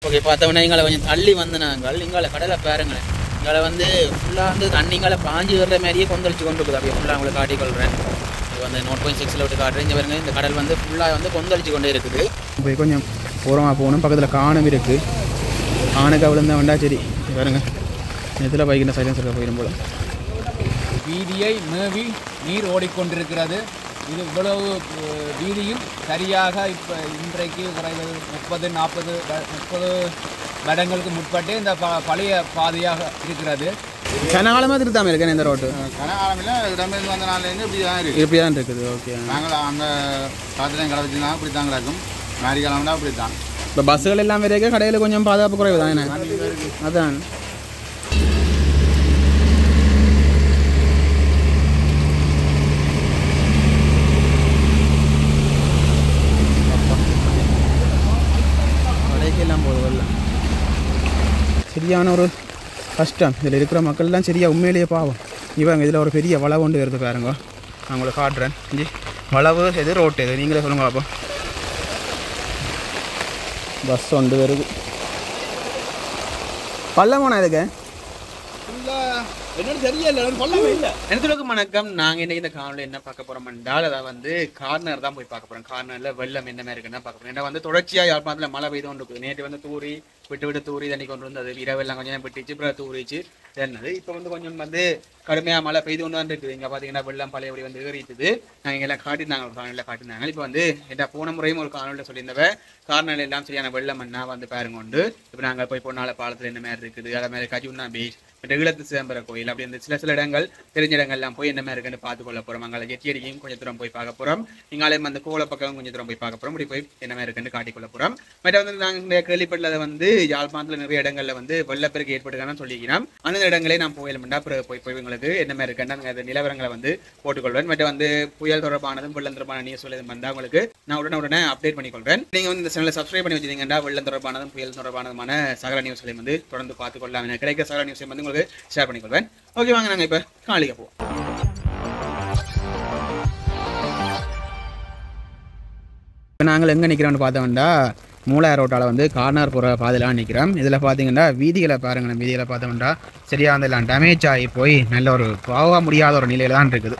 Okay, பார்த்தோம்னா எங்களை கொஞ்சம் தள்ளி வந்து நாங்கள் இங்கால கடலை பாருங்களேன். இங்கால வந்து ஃபுல்லாக வந்து தண்ணிங்கால பாஞ்சு வர்ற மாதிரியே கொந்தளிச்சு கொண்டு இருக்குது. அப்படியே ஃபுல்லாக அவங்களை காட்டிக்கொள்கிறேன். இது வந்து 0.6 விட்டு காட்டுறேன். இங்கே பாருங்க, இந்த கடல் வந்து ஃபுல்லாக வந்து கொந்தளிச்சு கொண்டே இருக்குது. போய் கொஞ்சம் ஓரமாக போகணும். பக்கத்தில் காணும் இருக்குது. காணுக்கு அவ்வளோ வந்தா சரி. பாருங்க, இதில் பைக்கின சைலன்ஸில் போயிடும் போல. வீதியை மேவி நீர் ஓடிக்கொண்டிருக்கிறது. இது இவ்வளவு வீதியும் சரியாக இப்போ இன்றைக்கு குறைந்தது 30-40 வருடங்களுக்கு முற்பட்டே இந்த பழைய பாதையாக இருக்கிறது. கனகாலமாக திருத்தாமல் இருக்கேன் இந்த ரோட்டு. கனகாலமில் இடம்பெயர்ந்து வந்த நாள்லேருந்து இப்படி தான் இருக்குது. இப்படி தான் இருக்குது. ஓகே, நாங்கள் அந்த காலத்துலையும் கடை வச்சுருந்தா இப்படி தான் கிடக்கும். மாரி காலம்னா அப்படி தான். இப்போ பஸ்ஸுகள் எல்லாம் வரைக்கும் கடையில் கொஞ்சம் பாதுகாப்பு குறைவு தான். என்ன அதான் கடைக்கெல்லாம் போதுவல்ல. சரியான ஒரு கஷ்டம். இதில் இருக்கிற மக்கள்லாம் சரியா உண்மையிலேயே பாவம். இவங்க இதில் ஒரு பெரிய வளவு கொண்டு வருது பாருங்க. நான் உங்களை காட்டுறேன். இஞ்சி வளவு எது ரோட்டு எது நீங்களே சொல்லுங்க பார்ப்போம். பஸ் ஒன்று வருது. பள்ளமோனா இதுக்கு என்னன்னு தெரியல, சொல்லவே இல்லை. எனக்கு வணக்கம். நாங்கள் இன்றைக்கி இந்த காணொலியில் என்ன பார்க்க போகிறோம் என்றால், அதை வந்து கார்னர் தான் போய் பார்க்க போகிறோம். கார்னரில் வெள்ளம் என்ன மாதிரி இருக்குன்னு பார்க்க போகிறோம். ஏன்னா வந்து தொடர்ச்சியாக யாழ்ப்பாணத்தில் மழை பெய்து கொண்டு இருக்குது. நேற்று வந்து தூரி விட்டு தூரி தண்ணி கொண்டு வந்து அது இரவெல்லாம் கொஞ்சம் விட்டுச்சு, அப்புறம் தூரிச்சு என்னது. இப்போ வந்து கொஞ்சம் வந்து கடுமையாக மழை பெய்து கொண்டு வந்து இருக்குது. இங்கே பார்த்தீங்கன்னா வெள்ளம் பழையபடி வந்து ஏறிட்டுது. நாங்கள் எல்லாம் காட்டினாங்க, ஒரு காணொலியில் காட்டினாங்க. இப்போ வந்து என்ன போன முறையும் ஒரு காணொலியில் சொல்லியிருந்தவ கார்னர் எல்லாம் சரியான வெள்ளம் என்ன வந்து பாருங்க உண்டு. இப்போ நாங்கள் போய் பொன்னால பாலத்தில் என்ன மாதிரி இருக்குது, அதே மாதிரி கஜுன்னா பீச், ஈழத்து சிதம்பர கோயில், அப்படி இந்த சில இடங்கள் தெரிஞ்ச இடங்கள்லாம் போய் என்ன மாதிரி இருக்குன்னு பார்த்து கொள்ள போகிறோம். அங்கே ஜெட்டியடிக்கையும் கொஞ்சம் தூரம் போய் பார்க்க போகிறோம். இங்காலே அந்த கோல பக்கம் கொஞ்சம் தூரம் போய் பார்க்க போகிறோம். இப்படி போய் என்ன மாதிரி இருக்குன்னு காட்டிக்கொள்ள போகிறோம். மற்ற வந்து நாங்கள் கேள்விப்பட்டதை வந்து யாழ்ப்பாணத்தில் நிறைய இடங்களில் வந்து வெள்ளப்பெருக்கு ஏற்பட்டுக்கான்னு சொல்லிக்கிறோம். அந்த இடங்களே நான் போயிடமெண்டா அப்புறம் போய் உங்களுக்கு என்ன மாதிரி இருக்குன்னு அந்த நிலவரங்களை வந்து போட்டுக்கொள்வேன். மற்ற வந்து புயல் தொடர்பானதும் வெள்ளம் தொடர்பான நியூஸ் எதுவும் வந்தால் உங்களுக்கு நான் உடனே அப்டேட் பண்ணிக்கொள்வேன். நீங்கள் வந்து இந்த சேனலை சப்ஸ்கிரைப் பண்ணி வச்சுருந்தீங்கன்னா வெள்ளம் தொடர்பானதும் புயல் தொடர்பானதுமான சகல நியூஸ்களையும் வந்து தொடர்ந்து பார்த்துக்கொள்ளலாம். எனக்கு கிடைக்கிற சகல நியூஸையும் வந்து உங்களுக்கு ஷேர் பண்ணிக்கொள்வேன். ஓகே, வாங்க நாங்கள் இப்போ காலைக்கு போவோம். இப்போ நாங்கள் எங்கே நிற்கிறோம்னு பார்த்தோம்னா மூலாயிரம் ரோட்டால் வந்து கார்னர் போகிற பாதையெல்லாம் நிற்கிறோம். இதில் பார்த்தீங்கன்னா வீதிகளை பாருங்கள். வீதிகளை பார்த்தோம்னா சரியாக அந்த டேமேஜ் ஆகி போய் நல்ல ஒரு போக முடியாத ஒரு நிலையில் தான் இருக்குது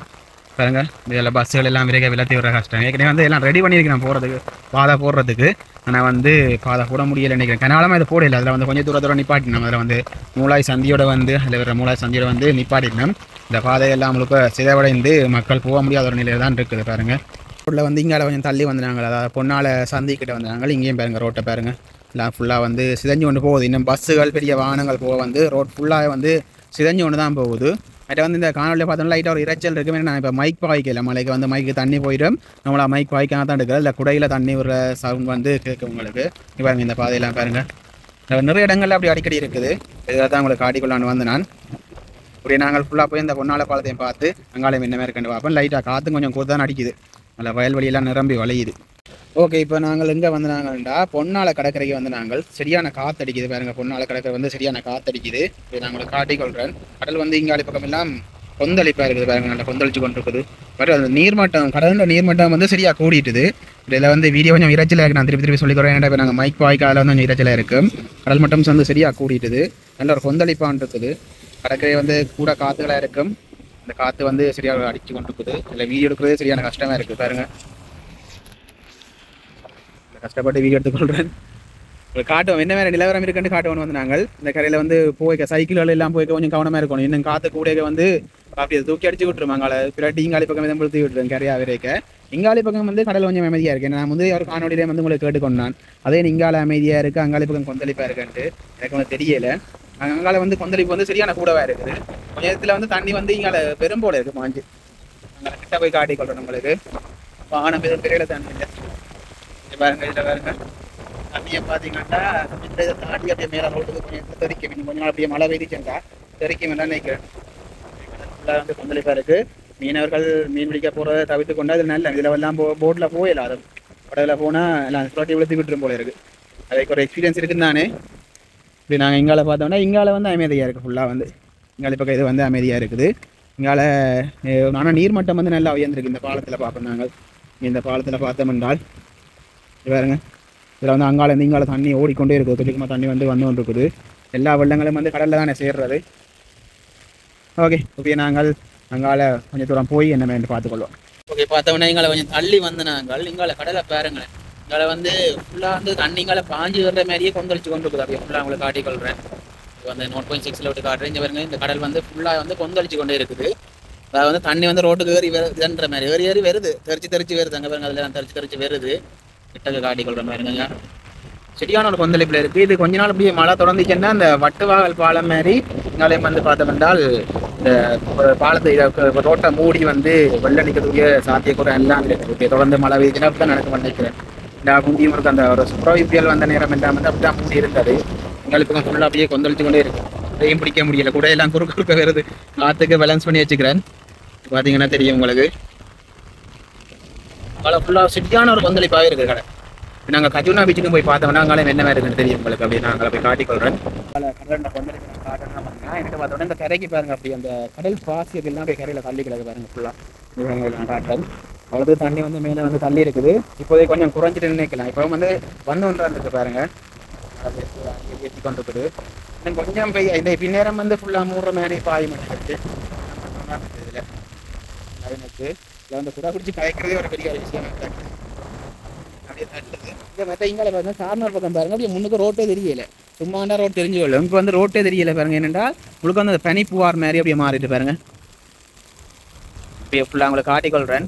பாருங்க. இதில் பஸ்ஸுகள் எல்லாம் விரைக விளத்தி விட கஷ்டம். ஏற்கனவே வந்து எல்லாம் ரெடி பண்ணியிருக்கிறேன் போகிறதுக்கு, பாதை போடுறதுக்கு. ஆனால் வந்து பாதை போட முடியலை நினைக்கிறேன். கனாலமாக இது போடலை. அதில் வந்து கொஞ்சம் தூரம் நிப்பாட்டினோம். அதில் வந்து மூலாய் சந்தியோட வந்து அதில் வர மூலாய் சந்தியோட வந்து நிப்பாட்டினோம். இந்த பாதையெல்லாம் முழுக்க சிதைவடைந்து மக்கள் போக முடியாத ஒரு நிலையில் தான் இருக்குது பாருங்கள். ரோட்டில் வந்து இங்கே கொஞ்சம் தள்ளி வந்தாங்க. அதாவது பொன்னால சந்திக்கிட்ட வந்தாங்க. இங்கேயும் பாருங்கள் ரோட்டை பாருங்கள். எல்லாம் ஃபுல்லாக வந்து சிதைஞ்சு கொண்டு போகுது. இன்னும் பஸ்ஸுகள் பெரிய வாகனங்கள் போக வந்து ரோட் ஃபுல்லாக வந்து சிதைஞ்சு கொண்டு தான் போகுது. மற்ற வந்து இந்த காணொலியில் பார்த்தோம்னா லைட்டாக ஒரு இறைச்சல் இருக்குது. நான் இப்போ மைக் பாய்க்கல, மலைக்கு வந்து மைக்கு தண்ணி போயிடும். நம்மளா மைக் பாய்க்காக தான் எடுக்கிறது. இல்லை குடையில் தண்ணி ஒரு சவுண்ட் வந்து கேட்கும் உங்களுக்கு. இப்போ இந்த பாதையெல்லாம் பாருங்கள். நிறைய இடங்கள்ல அப்படி அடிக்கடி இருக்குது. இதில் தான் உங்களுக்கு காட்டிக்கொள்ளான்னு வந்து நான் அப்படியே நாங்கள் ஃபுல்லாக போய் இந்த பொன்னால பாலத்தையும் பார்த்து அங்காலையும் என்ன மாதிரி இருக்குன்னு பார்ப்போம். லைட்டாக காற்று கொஞ்சம் கூட தான் அடிக்குது. அதில் வயல்வெளியெல்லாம் நிரம்பி வளையுது. ஓகே, இப்போ நாங்கள் எங்கே வந்து நாங்கள்டா பொன்னால கடற்கரைக்கு வந்து நாங்கள் சரியான காற்றடிக்குது பாருங்கள். பொன்னால கடற்கரை வந்து சரியான காற்றடிக்குது. இப்போ நான் உங்களுக்கு காட்டிக்கொள்கிறேன். கடல் வந்து இங்காலி பக்கம் எல்லாம் கொந்தளிப்பாக இருக்குது பாருங்கள். நல்லா கொந்தளிச்சு கொண்டு இருக்குது. பட் அது நீர்மட்டம், கடலோட நீர்மட்டம் வந்து சரியாக கூடிட்டுது. இதில் வந்து வீடியோ கொஞ்சம் இறைச்சலாக இருக்குது. நான் திருப்பி சொல்லிக்கிறேன். ஏன்னா இப்போ நாங்கள் மைக் வாய்க்கால வந்து கொஞ்சம் இறைச்சலாக இருக்கும். கடல் மட்டம் வந்து சரியாக கூடிட்டுது. நல்ல ஒரு கொந்தளிப்பான் இருக்குது. கடற்கரை வந்து கூட காற்றுகளாக இருக்கும். இந்த காற்று வந்து சரியாக அடித்து கொண்டு இருக்குது. இதில் வீடியோ எடுக்கிறதே சரியான கஷ்டமாக இருக்குது பாருங்கள். கஷ்டப்பட்டு வீடியோ எடுத்துக்கொள்கிறேன். உங்களுக்கு காட்டுவோம் என்ன மாதிரி நிலவரம் இருக்குன்னு காட்டுவோம். வந்து நாங்கள் இந்த கரையில் வந்து போய்க்க சைக்கிள்கள் எல்லாம் போய்க்க கொஞ்சம் கவனமாக இருக்கணும். இன்னும் காற்று கூட வந்து அப்படி தூக்கி அடிச்சு விட்டுருவாங்க. பிறகு இங்காலி பக்கம் எதுவும் தூக்கி விட்டுருவேன் கரையாக விரைக்க. இங்காலி பக்கம் வந்து கடல் கொஞ்சம் அமைதியாக இருக்குது. நான் வந்து ஒரு காணொலியிலே வந்து உங்களுக்கு கேட்டுக்கொண்டான். அதே இங்கால அமைதியாக இருக்குது, அங்காளி பக்கம் கொந்தளிப்பாக இருக்குன்ட்டு எனக்கு வந்து தெரியலை. அங்கால வந்து கொந்தளிப்பு வந்து சரியான கூடவாக இருக்குது. கொஞ்சம் இடத்துல வந்து தண்ணி வந்து இங்கால பெரும்போல இருக்குது மாஞ்சு. அங்கே கிட்ட போய் காட்டிக்கொள்கிறோம் உங்களுக்கு. வாகனம் பெரும் பெரிய தண்ணி இல்லை பாருங்க. இதில் பாருங்க தண்ணியை பார்த்தீங்கன்னா இதை தாண்டி அப்படியே மேலே ரோட்டுக்கு கொஞ்சம் தெரிக்கும். இன்னும் கொஞ்சம் நாள் அப்படியே மழை பெய்திச்சுட்டா தெரிக்கும் என்ன நினைக்கிறேன். ஃபுல்லாக வந்து கொந்தளிப்பாக இருக்குது. மீனவர்கள் மீன் பிடிக்க போகிறத தவிர்த்து கொண்டு அது நல்ல இதில் எல்லாம் போட்டில் போயிடல. அது படவில் போனால் எல்லாம் சுழட்டி விழுத்து விட்டுரும் போல இருக்குது. அதுக்கு ஒரு எக்ஸ்பீரியன்ஸ் இருக்குன்னு தானே. இப்படி நாங்கள் இங்கால பார்த்தோம்னா இங்கால வந்து அமைதியாக இருக்குது. ஃபுல்லாக வந்து இங்கால பக்கம் இது வந்து அமைதியாக இருக்குது. இங்கால ஆனால் நீர்மட்டம் வந்து நல்லா உயர்ந்திருக்கு. இந்த பாலத்தில் பார்ப்போம் நாங்கள். இந்த பாலத்தில் பார்த்தோம் என்றால் பாருங்க இதில் வந்து அங்கால இங்கால தண்ணி ஓடிக்கொண்டே இருக்குது, கொஞ்சமாக தண்ணி வந்து கொண்டு இருக்குது. எல்லா வெள்ளங்களும் வந்து கடலில் தானே சேர்றது. ஓகே, ஓகே, நாங்கள் அங்கால கொஞ்சம் தூரம் போய் என்ன வேண்டு பார்த்துக்கொள்வோம். ஓகே, பார்த்தோம்னா எங்களை கொஞ்சம் தள்ளி வந்து நாங்கள் இங்கால கடலை பாருங்களேன். இங்கால வந்து ஃபுல்லாக வந்து தண்ணி இங்கால பாஞ்சு வர்ற மாதிரியே கொந்தளிச்சு கொண்டு இருக்குது. அப்படியே ஃபுல்லாக உங்களை காட்டிக்கொள்கிறேன். இப்போ வந்து 0.6 விட்டு காட்டுறேன். இங்கே பாருங்க, இந்த கடல் வந்து ஃபுல்லாக வந்து கொந்தளிச்சு கொண்டே இருக்குது. அதாவது வந்து தண்ணி வந்து ரோட்டுக்கு ஏறி வருதுன்ற மாதிரி ஏறி வருது, தெரிச்சு வருது. அங்கே பாருங்க, அதில் தெரிச்சு வருது. கிட்டக்கு காட்டிக்கொள்கிற மாதிரிங்க சரியான ஒரு கொந்தளிப்பில் இருக்குது. இது கொஞ்ச நாள் அப்படியே மழை தொடர்ந்துச்சுன்னா அந்த வட்டுவாகல் பாலம் மாதிரி இங்காலையும் வந்து பார்த்தோம்னால் இந்த பாலத்தை ரோட்டை மூடி வந்து வெள்ள நிற்கக்கூடிய சாத்தியக்கூட எல்லாம் இருக்குது. தொடர்ந்து மழை பெய்யுதுன்னா அப்படி தான் நடக்க நினைக்கிறேன். இந்த குந்தியும் இருக்கு, அந்த ஒரு சுப்ரவி புயல் வந்த நேரம் எல்லாம் வந்து அப்படி தான் மூடி இருந்தது. எங்களுக்கு ஃபுல்லாக அப்படியே கொந்தளிச்சு கொண்டே இருக்கு. இதையும் பிடிக்க முடியல, கூட எல்லாம் குறுக்க வருது. காற்றுக்கு பேலன்ஸ் பண்ணி வச்சுக்கிறேன். பார்த்தீங்கன்னா தெரியும் உங்களுக்கு. மழை ஃபுல்லாக சரியான ஒரு கொந்தளிப்பாகவே இருக்குது கடை. நாங்கள் கஜுனா பீச்சுக்கு போய் பார்த்தோம்னா அங்கே என்ன மாதிரி இருக்குன்னு தெரியும் உங்களுக்கு. அப்படி நாங்கள் போய் காட்டிக்கொள்கிறேன். கடலில் கொந்தளிப்பு நான் காட்டணும் பார்த்தீங்கன்னா என்கிட்ட பார்த்தோன்னா இந்த கரைக்கு பாருங்க, அப்படி அந்த கடல் பாசி எல்லாம் போய் கரையில் தள்ளி கிடக்கு பாருங்க ஃபுல்லாக. நான் காட்டுறேன். அவ்வளோது தண்ணி வந்து மேலே வந்து தள்ளி இருக்குது. இப்போதைக்கு கொஞ்சம் குறைஞ்சிட்டு நினைக்கலாம். இப்போ வந்து ஒன்றா இருக்கு பாருங்க, ஏற்றி கொண்டு இருக்குது. இன்னும் கொஞ்சம் பெய்ய இந்த பின்னேரம் வந்து ஃபுல்லாக மூடுற மாதிரி பாய் மட்டும் இதில் எனக்கு இல்லை வந்து சுடா குடிச்சு கலைக்கிறதே ஒரு பெரிய விஷயம். அப்படியே தட்டுது. இங்கே மற்ற இங்கே பாருங்க, கார்னர் பக்கம் பாருங்க, அப்படியே முன்னுக்கு ரோட்டே தெரியல. சும்மாண்டா ரோட் தெரிஞ்சு கொள்ளும். இப்போ வந்து ரோட்டே தெரியல பாருங்க. என்னென்னா உங்களுக்கு வந்து அந்த பனி புவார் மாதிரி அப்படியே மாறிட்டு பாருங்க. அப்படியே ஃபுல்லாக உங்களை காட்டிக்கொள்கிறேன்.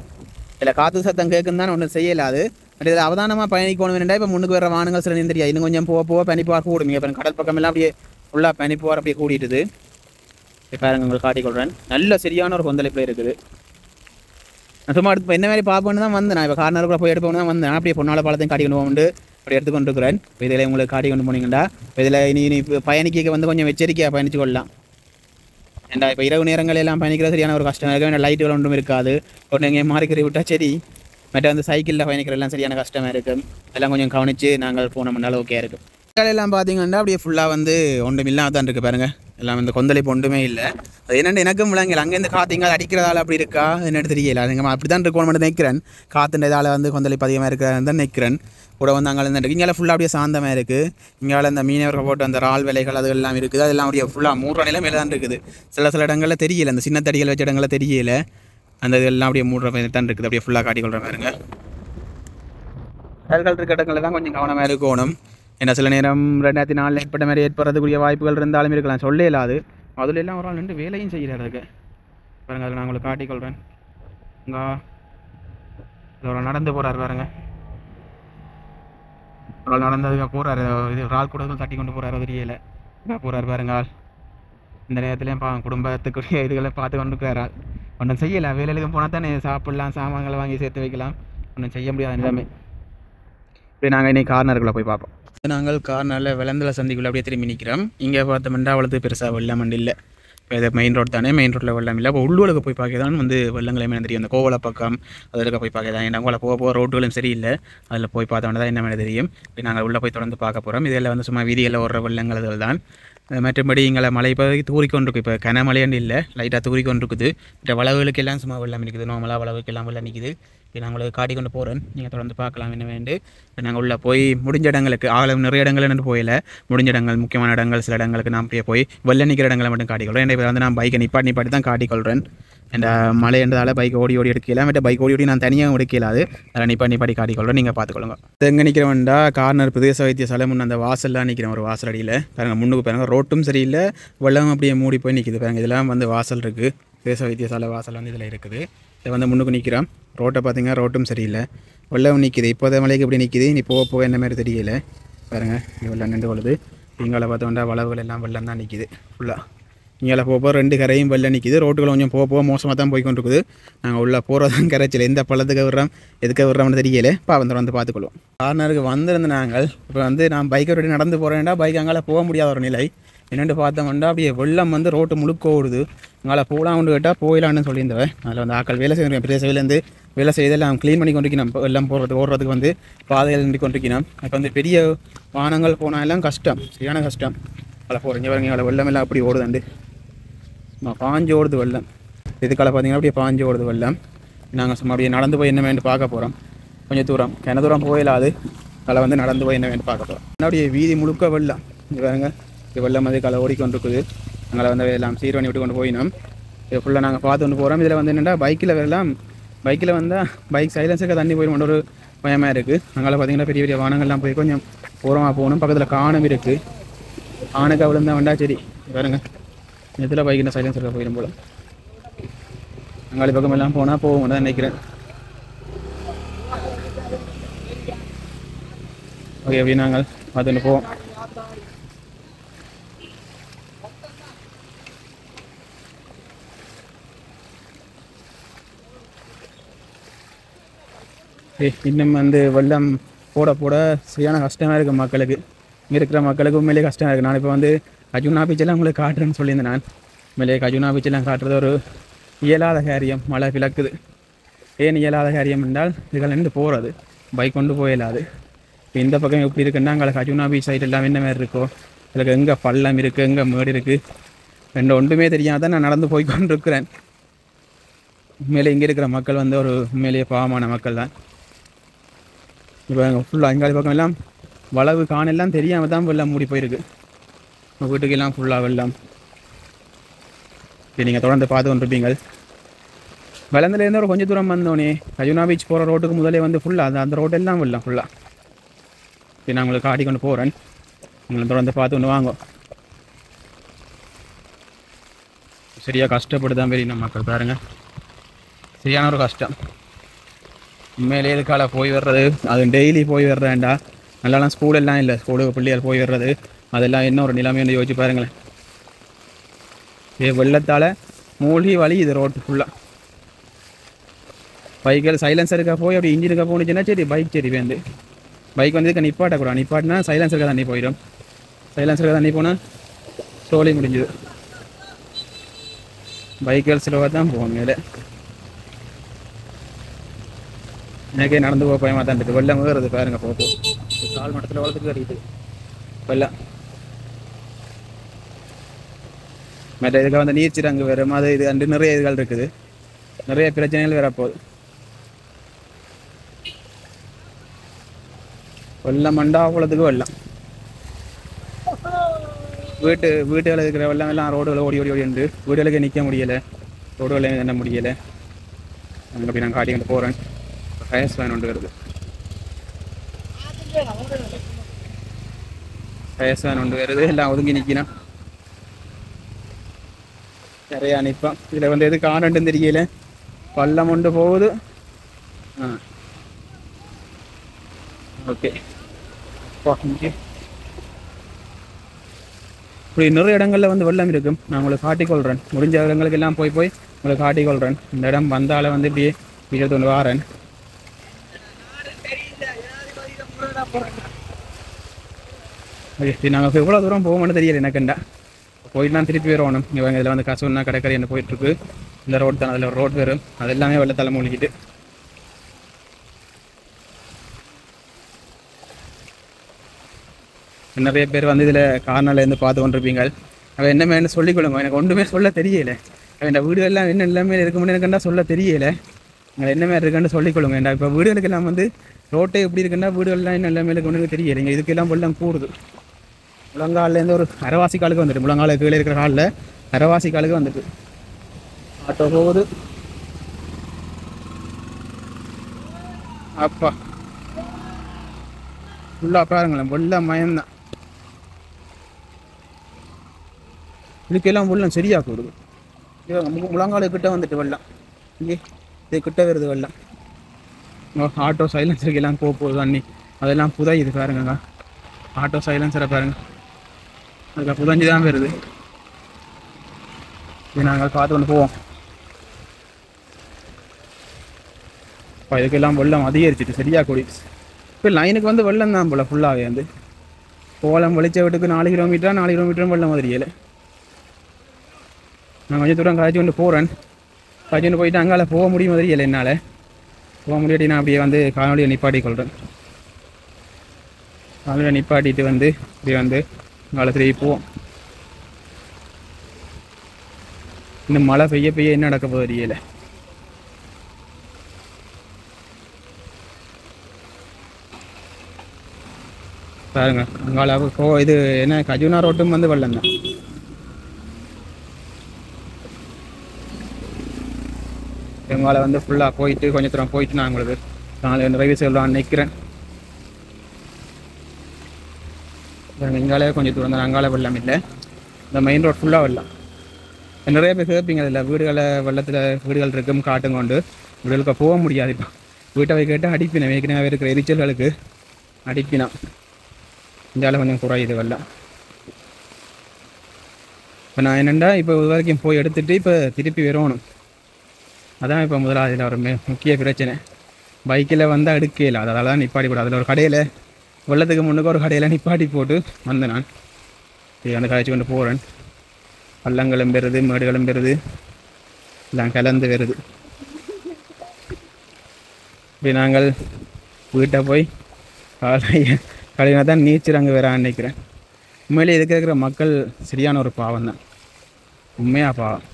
இதில் காற்று சத்தம் கேட்குன்னு தான் ஒன்றும் செய்யலாது. பட் இதில் அவதானமாக பயணிக்கணும் வேணுண்டா இப்போ முன்னுக்கு வர வானங்கள் சில தெரியாது. இன்னும் கொஞ்சம் போக பனிப்புவார் கூடும். இப்போ கடல் பக்கம் எல்லாம் அப்படியே ஃபுல்லாக பனிப்புவார் அப்படியே கூடிட்டுது. இப்போ பாருங்க உங்களுக்கு காட்டிக்கொள்கிறேன். நல்ல சரியான ஒரு கொந்தளிப்பில் இருக்குது. நான் சும்மா எடுத்து என்ன மாதிரி பார்ப்போன்னு தான் வந்தேன். நான் இப்போ கார்னருக்குள்ள போய் எடுப்போன்னு தான் வந்தேன். அப்படியே பொன்னால பாலத்தையும் காட்டிக்கொண்டு போகண்டு அப்படி எடுத்துக்கொண்டு இருக்கிறேன். இப்போ இதில் உங்களுக்கு காட்டி கொண்டு போனீங்கண்டா இதில் இனி பயணிக்க வந்து கொஞ்சம் எச்சரிக்கையாக பயணிச்சு கொள்ளலாம். ஏன்டா இப்போ இரவு நேரங்கள் எல்லாம் பயணிக்கிற சரியான ஒரு கஷ்டம் இருக்குது. வேண்டாம் லைட்டுகள் ஒன்றும் இருக்காது. ஒன்று எங்கேயும் மாறிக்கறி விட்டால் சரி. மற்ற வந்து சைக்கிளில் பயணிக்கிறதெல்லாம் சரியான கஷ்டமாக இருக்குது. எல்லாம் கொஞ்சம் கவனித்து நாங்கள் போனோம்னாலும் ஓகே இருக்குது. எல்லாம் பார்த்தீங்கன்னா அப்படியே ஃபுல்லாக வந்து ஒன்றும் இல்லாமல் தான் இருக்குது பாருங்கள். எல்லாம் இந்த கொந்தளிப்பு ஒன்றுமே இல்லை. அது என்னென்னு எனக்கும் விளங்கல. அங்கேருந்து காற்றுங்க அடிக்கிறதால அப்படி இருக்கா என்னென்னு தெரியல. அதுங்க அப்படி தான் இருக்கணும் மட்டும் நிற்கிறேன். காற்றுன்ற இதால் வந்து கொந்தளிப்பு அதிகமாக இருக்கிறது தான் நிற்கிறேன். கூட வந்து அங்கே இருந்து இங்கே ஃபுல்லாக அப்படியே சாந்தமாக இருக்குது. இங்கே இந்த மீனவர்கள் போட்டு அந்த இறால் வேலைகள் அது எல்லாம் இருக்குது. அதெல்லாம் அப்படியே ஃபுல்லாக 3 நிலை மேலே தான் இருக்குது. சில இடங்களில் தெரியல, அந்த சின்ன தடிகள் வச்ச இடங்களில் தெரியல. அந்த இதெல்லாம் அப்படியே 3 மாதிரி தான் இருக்குது. அப்படியே ஃபுல்லாக காட்டிக்கொள்கிற மாதிரிங்க. கடல்கள் இருக்க இடங்களில் தான் கொஞ்சம் கவனமாக இருக்கணும். ஏன்னா சில நேரம் 2004 ஏற்பட்ட மாதிரி ஏற்படுறதுக்குரிய வாய்ப்புகள் இருந்தாலும் இருக்கலாம், சொல்ல இல்லாது. அதில் எல்லாம் ஒரு ஆள் நின்று வேலையும் செய்கிறாருக்கு பாருங்க. அதில் நான் உங்களுக்கு காட்டிக்கொள்கிறேன். இங்கே ஒரு நடந்து போகிறார் பாருங்க. ஒரு ஆள் நடந்ததுக்கு போகிறாரு. இது ஒரு ஆள் கூட தட்டி கொண்டு போகிறாரு. தெரியல போகிறார் பாருங்க ஆள். இந்த நேரத்துலேயும் குடும்பத்துக்குரிய இதுகளை பார்த்து கொண்டு இருக்கிறார். ஒன்றும் செய்யலை. வேலைக்கு போனால் தானே சாப்பிட்லாம், சாமான்களை வாங்கி சேர்த்து வைக்கலாம். ஒன்றும் செய்ய முடியாத நிலைமை. இப்படி நாங்கள் இன்னைக்கு கார்னருக்குள்ளே போய் பார்ப்போம். நாங்கள் கார்னரில் விளந்தல சந்திக்குள்ளே அப்படியே திரும்பி நிற்கிறோம். இங்கே பார்த்தோம்னா அவ்வளோது பெருசாக வெள்ளம் இல்லை. இப்போ இது மெயின் ரோட் தானே, மெயின் ரோட்டில் வெள்ளம் இல்லை. இப்போ உள்ளூருக்கு போய் பார்க்க தான் வந்து வெள்ளங்களே தெரியும். அந்த கோவலை பக்கம் அதில் போய் பார்க்க தான். ஏன்னா உங்களை போக ரோட்டுகளும் சரியில்லை. அதில் போய் பார்த்தோன்னா தான் என்ன தெரியும். இப்போ நாங்கள் உள்ளே போய் தொடர்ந்து பார்க்க போகிறோம். இதெல்லாம் வந்து சும்மா வீதிகளில் ஓடுற வெள்ளங்கள் அதில் தான். மற்றபடி இங்கே மழை இப்போ தூரிக்கொண்டிருக்கு. இப்போ கனமழைன்னு இல்லை, லைட்டாக தூரிக்கொண்டிருக்குது. இந்த வளவுகளுக்கு எல்லாம் சும்மா வெள்ளம் நிற்குது. நார்மலாக வளவுக்கு எல்லாம் வெள்ளம் நிற்குது. இப்போ நான் உங்களுக்கு காட்டி கொண்டு போகிறேன். நீங்கள் தொடர்ந்து பார்க்கலாம் என்ன வேண்டு. இப்போ நாங்கள் உள்ளே போய் முடிஞ்ச இடங்களுக்கு ஆழம் நிறைய இடங்கள் என்று போயில முடிஞ்ச இடங்கள் முக்கியமான இடங்கள் சில இடங்களுக்கு நான் அப்படியே போய் வெள்ளம் நிற்கிற இடங்களை மட்டும் காட்டிக்கொள்கிறேன். ஏன்னா இப்போ வந்து நான் பைக்கை நிப்பாட்டி தான் காட்டிக்கொள்கிறேன். இந்த மழை என்றதால் பைக் ஓடி எடுக்கல. மற்ற பைக் ஓடி நான் தனியாக எடுக்கலாது. அதில் நிப்பாட்டி காட்டிக்கொள்கிறேன். நீங்கள் பார்த்துக்கொள்ளுங்க. எங்கே நிற்கிறவன்டா கார்னர் பிரதேச வைத்தியசாலை முன் அந்த வாசல்லாம் நிற்கிறேன். ஒரு வாசல் அடியில் பாருங்கள். முன்னுக்கு பாருங்கள், ரோட்டும் சரியில்லை, வெள்ளம் அப்படியே மூடி போய் நிற்கிது பாருங்கள். இதெல்லாம் வந்து வாசல் இருக்குது. பிரதேச வைத்தியசாலை வாசல் வந்து இதில் இருக்குது. இதை வந்து முன்னுக்கு நிற்கிறோம். ரோட்டை பார்த்தீங்கன்னா ரோட்டும் சரியில்லை, வெள்ளம் நிற்கிது. இப்போதை மலைக்கு எப்படி நிற்கிது, நீ போக என்ன மாதிரி தெரியல பாருங்கள். இங்கே வெள்ளம் நின்று கொள்ளுது. இங்கால பார்த்தோம்னா வளவுகள் எல்லாம் வெள்ளம் தான் நிற்கிது ஃபுல்லாக. இங்கே போக 2 கரையும் வெள்ளம் நிற்கிது. ரோட்டுகள் கொஞ்சம் போக மோசமாக தான் போய் கொண்டு இருக்குது. நாங்கள் உள்ளே போகிறதும் கரைச்சல் எந்த பள்ளத்துக்கு விடுறோம் எதுக்கு விடுறோம்னு தெரியல. வந்து பார்த்துக்கொள்வோம். கார்னருக்கு வந்திருந்த நாங்கள் இப்போ வந்து நான் பைக்கை விட்டு நடந்து போகிறேன்டா பைக் அங்கால போக முடியாத ஒரு நிலை. என்னென்று பார்த்தோம்னா அப்படியே வெள்ளம் வந்து ரோட்டு முழுக்க ஓடுது. அங்கால போகலாம்னு கேட்டால் போயிடலான்னு சொல்லியிருந்தவன். அதில் வந்து ஆக்கள் வேலை செய்ய பிரதேச வேலேருந்து வேலை செய்தெல்லாம் க்ளீன் பண்ணி கொண்டிருக்கணும். வெள்ளம் ஓடுறதுக்கு வந்து பாதைகள் நின்று கொண்டிருக்கணும். இப்போ வந்து பெரிய வாகனங்கள் போனால் எல்லாம் கஷ்டம், சரியான கஷ்டம். அதில் போகிறீங்க பாருங்க. அதில் வெள்ளம் எல்லாம் அப்படி ஓடுதாண்டு பாஞ்சு ஓடுது வெள்ளம். இதுக்கால பார்த்தீங்கன்னா அப்படியே பாஞ்சு ஓடுது வெள்ளம். நாங்கள் சும்மா அப்படியே நடந்து போய் என்ன வேண்டு பார்க்க போகிறோம். கொஞ்சம் தூரம் தூரம் போயிடாது. அதில் வந்து நடந்து போய் என்ன வேணும் பார்க்க போகிறோம். அப்படியே வீதி முழுக்க வெள்ளம். இது பாருங்க, இது வெள்ளம் வந்து களை ஓடிக்கொண்டிருக்குது. அங்கே வந்து எல்லாம் சீர் பண்ணி விட்டு கொண்டு போயினோம். இது ஃபுல்லாக நாங்கள் பார்த்து கொண்டு போகிறோம். இதில் வந்து என்னென்னா பைக்கில் வரலாம். பைக்கில் வந்தால் பைக் சைலன்ஸுக்கு தண்ணி போயிடும் ஒரு பயமாக இருக்குது. அங்கே பார்த்தீங்கன்னா பெரிய பெரிய வானங்கள்லாம் போய் கொஞ்சம் ஓரமாக போகணும். பக்கத்தில் காணும் இருக்குது. காணுக்கு அவ்வளோ வந்தா சரி பாருங்க, இதில் பைக்கில் சைலன்ஸ் இருக்க போயிடும் போல். அங்காளி பக்கம் எல்லாம் போனால் போவோம் தான் நினைக்கிறேன். ஓகே, அப்படி நாங்கள் பார்த்துட்டு போவோம். இன்னும் வந்து வெள்ளம் போட போட சரியான கஷ்டமாக இருக்குது மக்களுக்கு. இங்கே இருக்கிற மக்களுக்கு உண்மையிலேயே கஷ்டமாக இருக்குது. நான் இப்போ வந்து கஜுனா பீச்செல்லாம் உங்களுக்கு காட்டுறேன்னு சொல்லியிருந்தேன். நான் உண்மையிலேயே கஜுனா பீச்செல்லாம் காட்டுறது ஒரு இயலாத காரியம். மழை விளக்குது. ஏன் இயலாத காரியம் என்றால் இதுகள் நின்று போகிறது, பைக் கொண்டு போயிடாது. இப்போ இந்த பக்கம் எப்படி இருக்குன்னா அங்கே கஜுனா பீச் சைடு எல்லாம் என்ன மாதிரி இருக்கோ, அதுக்கு எங்கே பள்ளம் இருக்குது, எங்கே மேடு இருக்குது, ரெண்டு ஒன்றுமே தெரியாதான் நான் நடந்து போய் கொண்டிருக்கிறேன். உண்மையிலே இங்கே இருக்கிற மக்கள் வந்து ஒரு உண்மையிலேயே பாவமான மக்கள் தான். இப்போ எங்கள் ஃபுல்லாக அங்காளி பக்கம் எல்லாம் வளவு காணெல்லாம் தெரியாமல் தான் வெள்ளம் மூடி போயிருக்கு. வீட்டுக்கெல்லாம் ஃபுல்லாக வெள்ளம். இப்போ நீங்கள் தொடர்ந்து பார்த்து கொண்டிருப்பீங்க. வெள்ளந்துலேருந்து ஒரு கொஞ்சம் தூரம் வந்தோடனே கஜுனா பீச் போகிற ரோட்டுக்கு முதலே வந்து ஃபுல்லாக அந்த ரோட்டெல்லாம் வெள்ளம் ஃபுல்லாக. இப்போ நான் உங்களுக்கு காட்டி கொண்டு போகிறேன். உங்களை தொடர்ந்து பார்த்து கொண்டு வாங்க. சரியாக கஷ்டப்பட்டு தான் பெரிய மக்கள் பாருங்கள், சரியான ஒரு கஷ்டம். உண்மையிலே இதுக்கால போய் வர்றது, அது டெய்லி போய் வர்றேன்டா. நல்லாலாம் ஸ்கூலெல்லாம் இல்லை, ஸ்கூலுக்கு பிள்ளைகள் போய் வர்றது அதெல்லாம் என்ன ஒரு நிலைமைன்னு யோசிச்சு பாருங்களேன். வெள்ளத்தால் மூழ்கி வழி இது ரோட்டு ஃபுல்லாக. பைக்கில் சைலன்சருக்கா போய் அப்படி இன்ஜினுக்கா போணுச்சுன்னா சரி பைக் சரி வந்து பைக் வந்து இதுக்கு நிப்பாட்டக்கூடாது. நிப்பாட்டினா சைலன்சருக்கா தண்ணி போயிடும். சைலன்சருக்கா தண்ணி போனால் சோழி முடிஞ்சுது. பைக்குகள் சிலவாக தான் போகும் மேலே. எனக்கே நடந்து போக பயமாக தான் இருக்குது. வெள்ளம் ஏறுது பாருங்க. போப்போ கால் மட்டத்தில் வளர்த்துட்டு வருது வெள்ளம். மற்ற இதுக்காக வந்து நீச்சல் அங்கே வரும். அது இது அண்டு நிறைய இதுகள் இருக்குது, நிறைய பிரச்சனைகள் வரப்போகுது. வெள்ளம் மண்டாகுளத்துக்கு வெள்ளம். வீட்டுகளில் இருக்கிற வெள்ளம் எல்லாம் ரோடுகளை ஓடி ஓடி ஓடி உண்டு. வீடுகளுக்கு நிற்க முடியலை, ரோடுகளை என்ன முடியலை. அங்கே போய் நான் காட்டிக்கிட்டு போகிறேன். ஃபயர்ஸ் வேன் ஒன்று வருது. ஃபயர்ஸ் வேன் ஒன்று வருது. எல்லாம் ஒதுங்கி நிற்கணும். நிறைய அனுப்பான். இதில் வந்து எது காணட்டுன்னு தெரியல. பள்ளம் ஒன்று போகுது. ஓகே, இப்படி நிறைய இடங்களில் வந்து வெள்ளம் இருக்கும். நான் உங்களுக்கு காட்டிக்கொள்கிறேன். முடிஞ்ச இடங்களுக்கு எல்லாம் போய் உங்களுக்கு காட்டிக்கொள்கிறேன். இந்த இடம் வந்தால வந்து இப்படியே வீடியோ கொண்டு வாரேன். நாங்கள் எவ்வளோ தூரம் போவோம்னு தெரியல எனக்குண்டா. போயிட்டு தான் திருப்பி வரணும். இவங்க இதில் வந்து கசூன்னா கடற்கரை என்ன போயிட்டுருக்கு. இந்த ரோடு தான், அதில் ஒரு ரோடு வரும். அது எல்லாமே வெள்ளத்தால் மூழ்கிட்டு. நிறைய பேர் வந்து இதில் கார்னர்லேருந்து பார்த்து கொண்டிருப்பீங்க. அவன் என்ன மேலே சொல்லிக்கொள்ளுங்க. எனக்கு ஒன்றுமே சொல்ல தெரியலை. அவன் வீடு எல்லாம் என்ன எல்லாமே இருக்கும்னு எனக்குண்டா சொல்ல தெரியலை. அங்கே என்ன மாதிரி இருக்குன்னு சொல்லிக்கொள்ளுங்க. ஏன்டா இப்போ வீடுகளுக்கெல்லாம் வந்து ரோட்டே எப்படி இருக்குன்னா வீடுகள்லாம் என்ன எல்லாமே இருக்குன்னு தெரியலை. இங்கே இதுக்கெல்லாம் வெள்ளம் கூடுது. முழங்காலேருந்து ஒரு அரைவாசி காலுக்கு வந்துட்டு, முழங்கால கீழே இருக்கிற காலில் அரைவாசி காலுக்கு வந்துட்டு ஆட்டோ போகுது. அப்பா ஃபுல்லாக பாருங்களேன், வெள்ளம் மயம்தான். இதுக்கெல்லாம் வெள்ளம் சரியாக கூடுது. முழங்கால கிட்ட வந்துட்டு வெள்ளம். இங்கே இது கிட்ட வருது வெள்ளம். ஆட்டோ சைலன்சருக்கெல்லாம் போகுது தண்ணி. அதெல்லாம் புதையுது பாருங்க. ஆட்டோ சைலன்சரை பாருங்க, அதுக்கு புதஞ்சு தான் வருது. இது நாங்கள் பார்த்து கொண்டு போவோம். இப்போ இதுக்கெல்லாம் வெள்ளம் அதிகரிச்சிட்டு சரியாக கூடிடுச்சு. இப்போ லைனுக்கு வந்து வெள்ளம் தான் போல் ஃபுல்லாகவே வந்து கோலம் வெளிச்ச வீட்டுக்கு 4 கிலோமீட்டரா 4 கிலோமீட்டரும் வெள்ளம் மாதிரியல. நான் கொஞ்சம் தூரம் காய்ச்சி கொண்டு போகிறேன். காய்ச்சி கொண்டு போயிட்டு அங்கால போக முடியும் மாதிரியல. என்னால் போக முடியாட்டி நான் அப்படியே வந்து காணொலியை நிப்பாட்டி கொள்கிறேன். காணொலியை நிப்பாட்டிட்டு வந்து இப்படி வந்து அங்கால திரும்பி போவோம். இன்னும் மழை பெய்ய பெய்ய என்ன நடக்க போகுது தெரியல. பாருங்க அங்கால இது என்ன கஜுனா ரோட்டும் வந்து வெள்ளம் தான். எங்கால வந்து ஃபுல்லாக போயிட்டு கொஞ்சம் தூரம் போயிட்டு நான் உங்களுக்கு நாளைக்கு நிறைவு செய்யலாம் நிற்கிறேன். எங்காலே கொஞ்சம் தூரம் தான், அங்கால வெள்ளம் இல்லை. இந்த மெயின் ரோட் ஃபுல்லாக வெள்ளம். நிறைய பேர் கேட்பீங்க இல்லை வீடுகளை வெள்ளத்தில் வீடுகள் இருக்கும் காட்டும் கொண்டு வீடுகளுக்கு போக முடியாது. இப்போ வீட்டை போய் கேட்டால் அடிப்பினேன் ஏற்கனவே இருக்கிற எரிச்சல்களுக்கு அடிப்பினா இந்தியாவில் கொஞ்சம் குறையுது வெள்ளம். இப்போ நான் என்னென்னா இப்போ இது வரைக்கும் போய் எடுத்துகிட்டு இப்போ திருப்பி வரணும். அதான் இப்போ முதலாவது ஒரு முக்கிய பிரச்சனை. பைக்கில் வந்தால் எடுக்கல, அதனால தான் நிப்பாட்டி போட்டு அதில் ஒரு கடையில் வெள்ளத்துக்கு முன்னுக்கு ஒரு கடையில் நிப்பாட்டி போட்டு வந்தேன். நான் அந்த கழிச்சு கொண்டு போகிறேன். பள்ளங்களும் பெறுது, மேடுகளும் பெறுது, எல்லாம் கலந்து வருது. இப்படி நாங்கள் வீட்டை போய் கழினா தான் நீச்சல் அங்கே வர நினைக்கிறேன். உண்மையிலே இதுக்கு இருக்கிற மக்கள் சரியான ஒரு பாவம் தான், உண்மையாக பாவம்.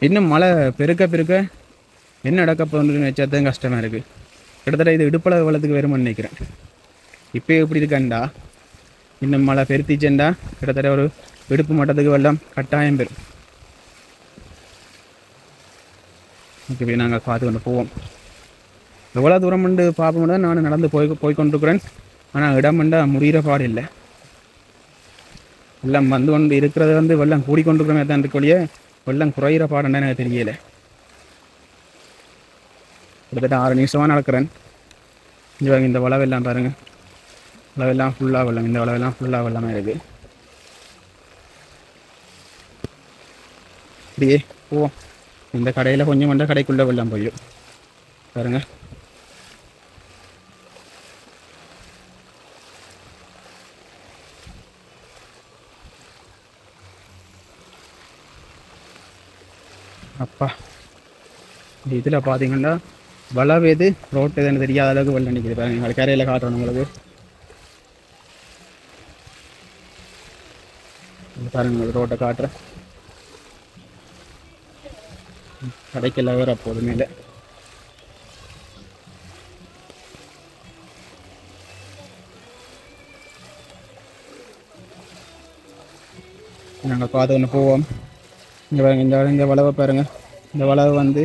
இன்னும் மழை பெருக்க பெருக்க என்ன நடக்க போகுதுன்னு வச்சாதான் கஷ்டமாக இருக்குது. கிட்டத்தட்ட இது இடுப்பளவு வெள்ளத்துக்கு வருமானு நினைக்கிறேன். இப்போ எப்படி இருக்காண்டா இன்னும் மழை பெருத்திச்சேன்டா கிட்டத்தட்ட ஒரு இடுப்பு மட்டத்துக்கு வெள்ளம் கட்டாயம் பெறும். ஓகே, நாங்கள் பார்த்து கொண்டு போவோம். எவ்வளோ தூரம் வந்து பார்ப்போம் தான் நான் நடந்து போய்கொண்டிருக்கிறேன். ஆனால் இடம்ண்டா முடிகிற பாடு இல்லை. வெள்ளம் வந்து கொண்டு இருக்கிறது வந்து வெள்ளம் கூடிக்கொண்டிருக்கிற மாதிரி தான் இருக்கொழிய வெள்ளம் குறையிற பாடுன்னா எனக்கு தெரியலை. கிட்டத்தட்ட 6 நிமிஷமாக நடக்கிறேன். இந்த வளவெல்லாம் பாருங்கள், வளவெல்லாம் ஃபுல்லாக வெள்ளம், இந்த வளவெல்லாம் ஃபுல்லாக வெள்ளமாக இருக்குது. அப்படியே போவோம். இந்த கடையில் கொஞ்சம் வந்தால் கடைக்குள்ளே வெள்ளம் போயிடும் பாருங்க. அப்பா இதில் பார்த்தீங்கன்னா வளவு எது ரோட்டு எதுன்னு தெரியாத அளவுக்கு வெள்ளம் நிற்கிது பாருங்க. எங்களுக்கு கரையில் காட்டுறோம் உங்களுக்கு பாருங்க, ரோட்டை காட்டுறேன். கடைக்கெல்லாம் வேற போதுமே இல்லை. நாங்கள் பார்த்து ஒன்று போவோம். இங்கே பாருங்க, இந்த வளவை பாருங்க. இந்த வளவு வந்து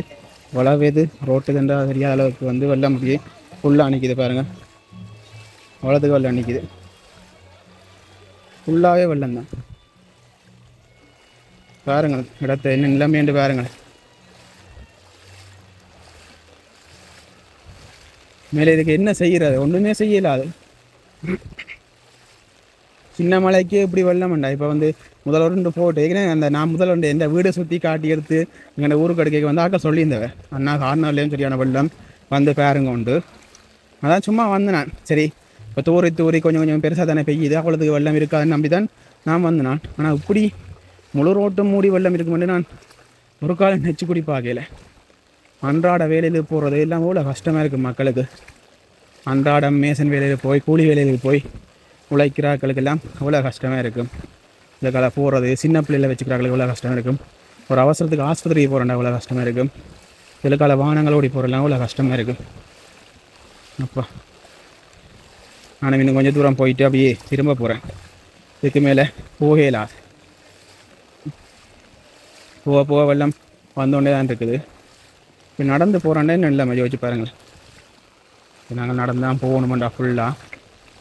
வளவு எது ரோட்டு தண்டா தெரியாத அளவுக்கு வந்து வெள்ளம் அப்படியே ஃபுல்லாக அணிக்குது பாருங்கள். வளத்துக்கு வெள்ளம் அணிக்குது, ஃபுல்லாகவே வெள்ளம் தான் பாருங்கள். இடத்த என்ன நிலைமைன்னு பாருங்கள். மேலே இதுக்கு என்ன செய்கிறது, ஒன்றுமே செய்யலாது. சின்ன மலைக்கு இப்படி வெள்ளம் வேண்டா. இப்போ வந்து முதல்ல ரெண்டு போட்டு ஏற்கனவே அந்த நான் முதல்ல ரெண்டு எந்த வீடை சுற்றி காட்டி எடுத்து எங்கள் ஊருக்கு அடுக்கைக்கு வந்து ஆக்கள் சொல்லியிருந்தவன் அண்ணா கார்னர்லேயும் சரியான வெள்ளம் வந்து பாருங்க உண்டு. அதான் சும்மா வந்தேன். சரி இப்போ தூரி கொஞ்சம் கொஞ்சம் பெருசாக தானே பெய்யுது, அவ்வளோத்துக்கு வெள்ளம் இருக்காதுன்னு நம்பி தான் நான் வந்தேன். ஆனால் இப்படி முழு ரோட்டும் மூடி வெள்ளம் இருக்குமென்று நான் ஒரு காலம் நெச்சு குடி பார்க்கல. அன்றாட வேலையில் போகிறது எல்லாம் அவ்வளோ கஷ்டமாக இருக்குது மக்களுக்கு. அன்றாடம் மேசன் வேலையில் போய் கூலி வேலையில் போய் உழைக்கிறாக்களுக்கெல்லாம் அவ்வளோ கஷ்டமாக இருக்கும். இதுக்கால போகிறது, சின்ன பிள்ளைகளை வச்சுக்கிறாங்களுக்கு எவ்வளோ கஷ்டமாக இருக்கும். ஒரு அவசரத்துக்கு ஆஸ்பத்திரிக்கு போகிறேன்டா அவ்வளோ கஷ்டமாக இருக்கும். இதுக்கால வாகனங்கள் ஓடி போகிறலாம் அவ்வளோ கஷ்டமாக இருக்கும். அப்பா நான் இன்னும் கொஞ்சம் தூரம் போயிட்டு அப்படியே திரும்ப போகிறேன். இதுக்கு மேலே போகலாம். போக வெள்ளம் வந்தோடனே தான் இருக்குது. இப்போ நடந்து போகிறோன்னே இன்னும் இல்லை யோசிச்சு பாருங்கள். இப்போ நாங்கள் நடந்து தான் போகணுமெண்டா ஃபுல்லாக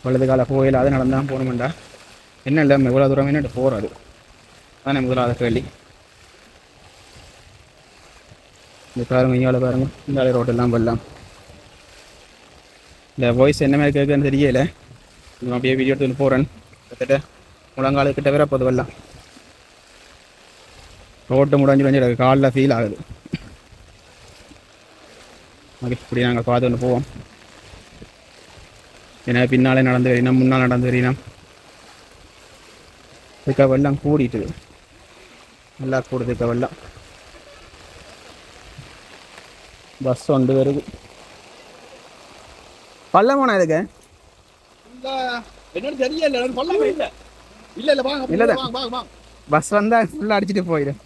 வலது கால போகலாது நடந்து தான் போகணுமெண்டா. என்ன இல்லை எவ்வளோ தூரம் என்னட்டு போகிறது தானே முதலாவது கேள்வி. இந்த பாருங்க, இங்கே பாருங்க, இந்த ரோட்டெல்லாம் வெள்ளம். இந்த வாய்ஸ் என்ன மாதிரி கேட்குன்னு தெரியல. நான் அப்படியே வீடியோ எடுத்துகிட்டு போகிறேன். கிட்டத்தட்ட முழங்காலுக்கிட்ட வேற போது வெள்ளம். ரோட்டு முடிஞ்சு காலில் ஃபீல் ஆகுது. ஓகே, இப்படி நாங்கள் பார்த்து ஒன்று போவோம். ஏன்னா பின்னாலே நடந்து வரையினோம், முன்னால் நடந்து வரையினோம். இதுக்காக வெள்ளம் கூடிட்டுது, நல்லா கூடுதுக்க வெள்ளம். பஸ் ஒன்று வருது. பள்ளமானா இதுக்கு என்னன்னு தெரியல, பள்ளமே இல்லை. இல்லை வாங்க இல்லை வாங்க. பஸ் வந்தால் ஃபுல்லாக அடிச்சுட்டு போயிடும்.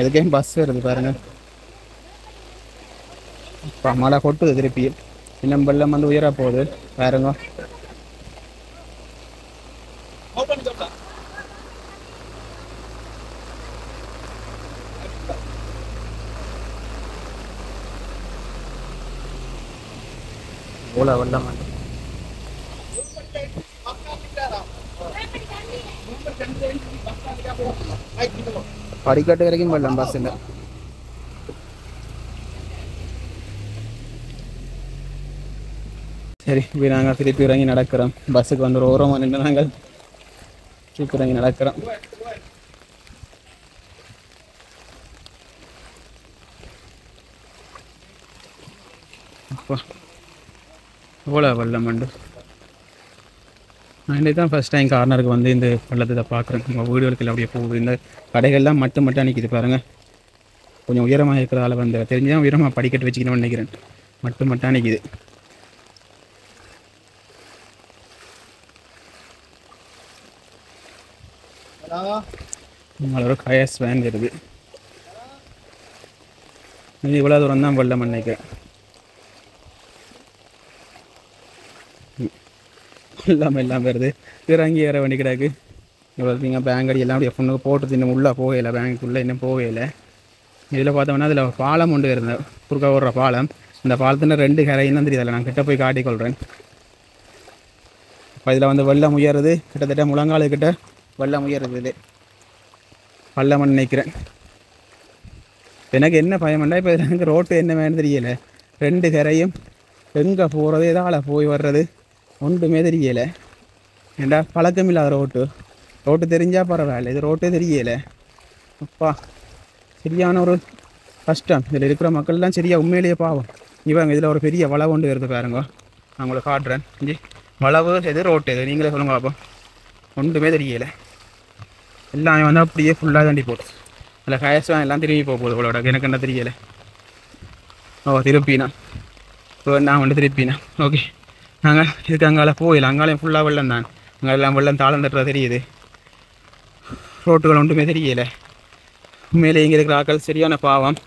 எதுக்கே பஸ் வருது பாருங்க. மழை கொட்டுது திருப்பி. இன்னும் வெள்ளம் வந்து உயர போகுது பாருங்க. ஓல வெள்ளம் வந்து படிக்கட்டு வரைக்கும் வெள்ளம் பஸ்ஸில். சரி இப்போ நாங்கள் திருப்பி இறங்கி நடக்கிறோம். பஸ்ஸுக்கு வந்து ஒரு ஓரமாக நின்று நாங்கள் திருப்பி இறங்கி நடக்கிறோம். அப்பா எவ்வளோ வெள்ளம் உண்டு. நான் இன்றைக்கு தான் ஃபஸ்ட் டைம் கார்னருக்கு வந்து இந்த வெள்ளத்தை பார்க்குறேன். உங்கள் வீடுகளுக்கு அப்படியே போகுது. இந்த கடைகள்லாம் மட்டும் மட்டும் நிற்கிது பாருங்கள். கொஞ்சம் உயரமாக இருக்கிறதால வந்து தெரிஞ்சுதான் உயரமாக படிக்கட்டு வச்சுக்கணும்னு நினைக்கிறேன். மட்டும் மட்டும் நிற்கிது. ஒரு கயஸ் வேன் இருக்குது. இது இவ்வளோ தூரம் தான் வெள்ளம் நினைக்கிறேன். எல்லாம் வருது. இறங்கி ஏற வேண்டி கிடக்கு. இவ்வளோ பேங்கடி எல்லாம் அப்படியே ஃபுல்லுக்கு போட்டு இன்னும் உள்ளே போகலை. பேங்குக்குள்ளே இன்னும் போகலை. இதில் பார்த்தோம்னா அதில் பாலம் கொண்டு இருந்தேன். குறுக்க ஓடுற பாலம். இந்த பாலத்தில் 2 கரையும் தான் தெரியுதில்ல. நான் கிட்ட போய் காட்டிக்கொள்கிறேன். இப்போ இதில் வந்து வெள்ளம் உயருது. கிட்டத்தட்ட முழங்காலுக்கிட்ட வெள்ளம் உயருது. இது பள்ளமன் நினைக்கிறேன். எனக்கு என்ன பயம்ண்டா இப்போ இதில் எனக்கு ரோட்டு என்ன வேணும்னு தெரியலை. 2 கரையும் எங்கே போகிறது எதால் போய் வர்றது ஒன்றுமே தெரியலை. ஏண்டா பழக்கம் இல்லாத ரோட்டு தெரிஞ்சால் பரவாயில்ல. இது ரோட்டே தெரியலை. அப்பா சரியான ஒரு கஷ்டம். இதில் இருக்கிற மக்கள்லாம் சரியாக உண்மையிலேயே பாவம். இவங்க இதில் ஒரு பெரிய வளவு கொண்டு வருது பாருங்க. நான் உங்களை காட்டுறேன். இஞ்சி வளவு எது ரோட்டு எது நீங்களே சொல்லுங்க பார்ப்போம். ஒன்றுமே தெரியலை. எல்லாமே வந்து அப்படியே ஃபுல்லாக தாண்டி போகுது. அதில் கயசம் எல்லாம் திரும்பி போகுது. இவ்வளோட எனக்கு என்ன தெரியலை. திருப்பினா இப்போ நான் வந்து திருப்பினா ஓகே. நாங்கள் இதுக்கு அங்கால போயிடலாம். அங்காலையும் ஃபுல்லாக வெள்ளம் தான். அங்கே எல்லாம் வெள்ளம் தாளம் தட்டுற தெரியுது. ரோட்டுகள் ஒன்றுமே தெரியலை. உண்மையிலே இங்கே இருக்கிற ஆட்கள் சரியான பாவம்.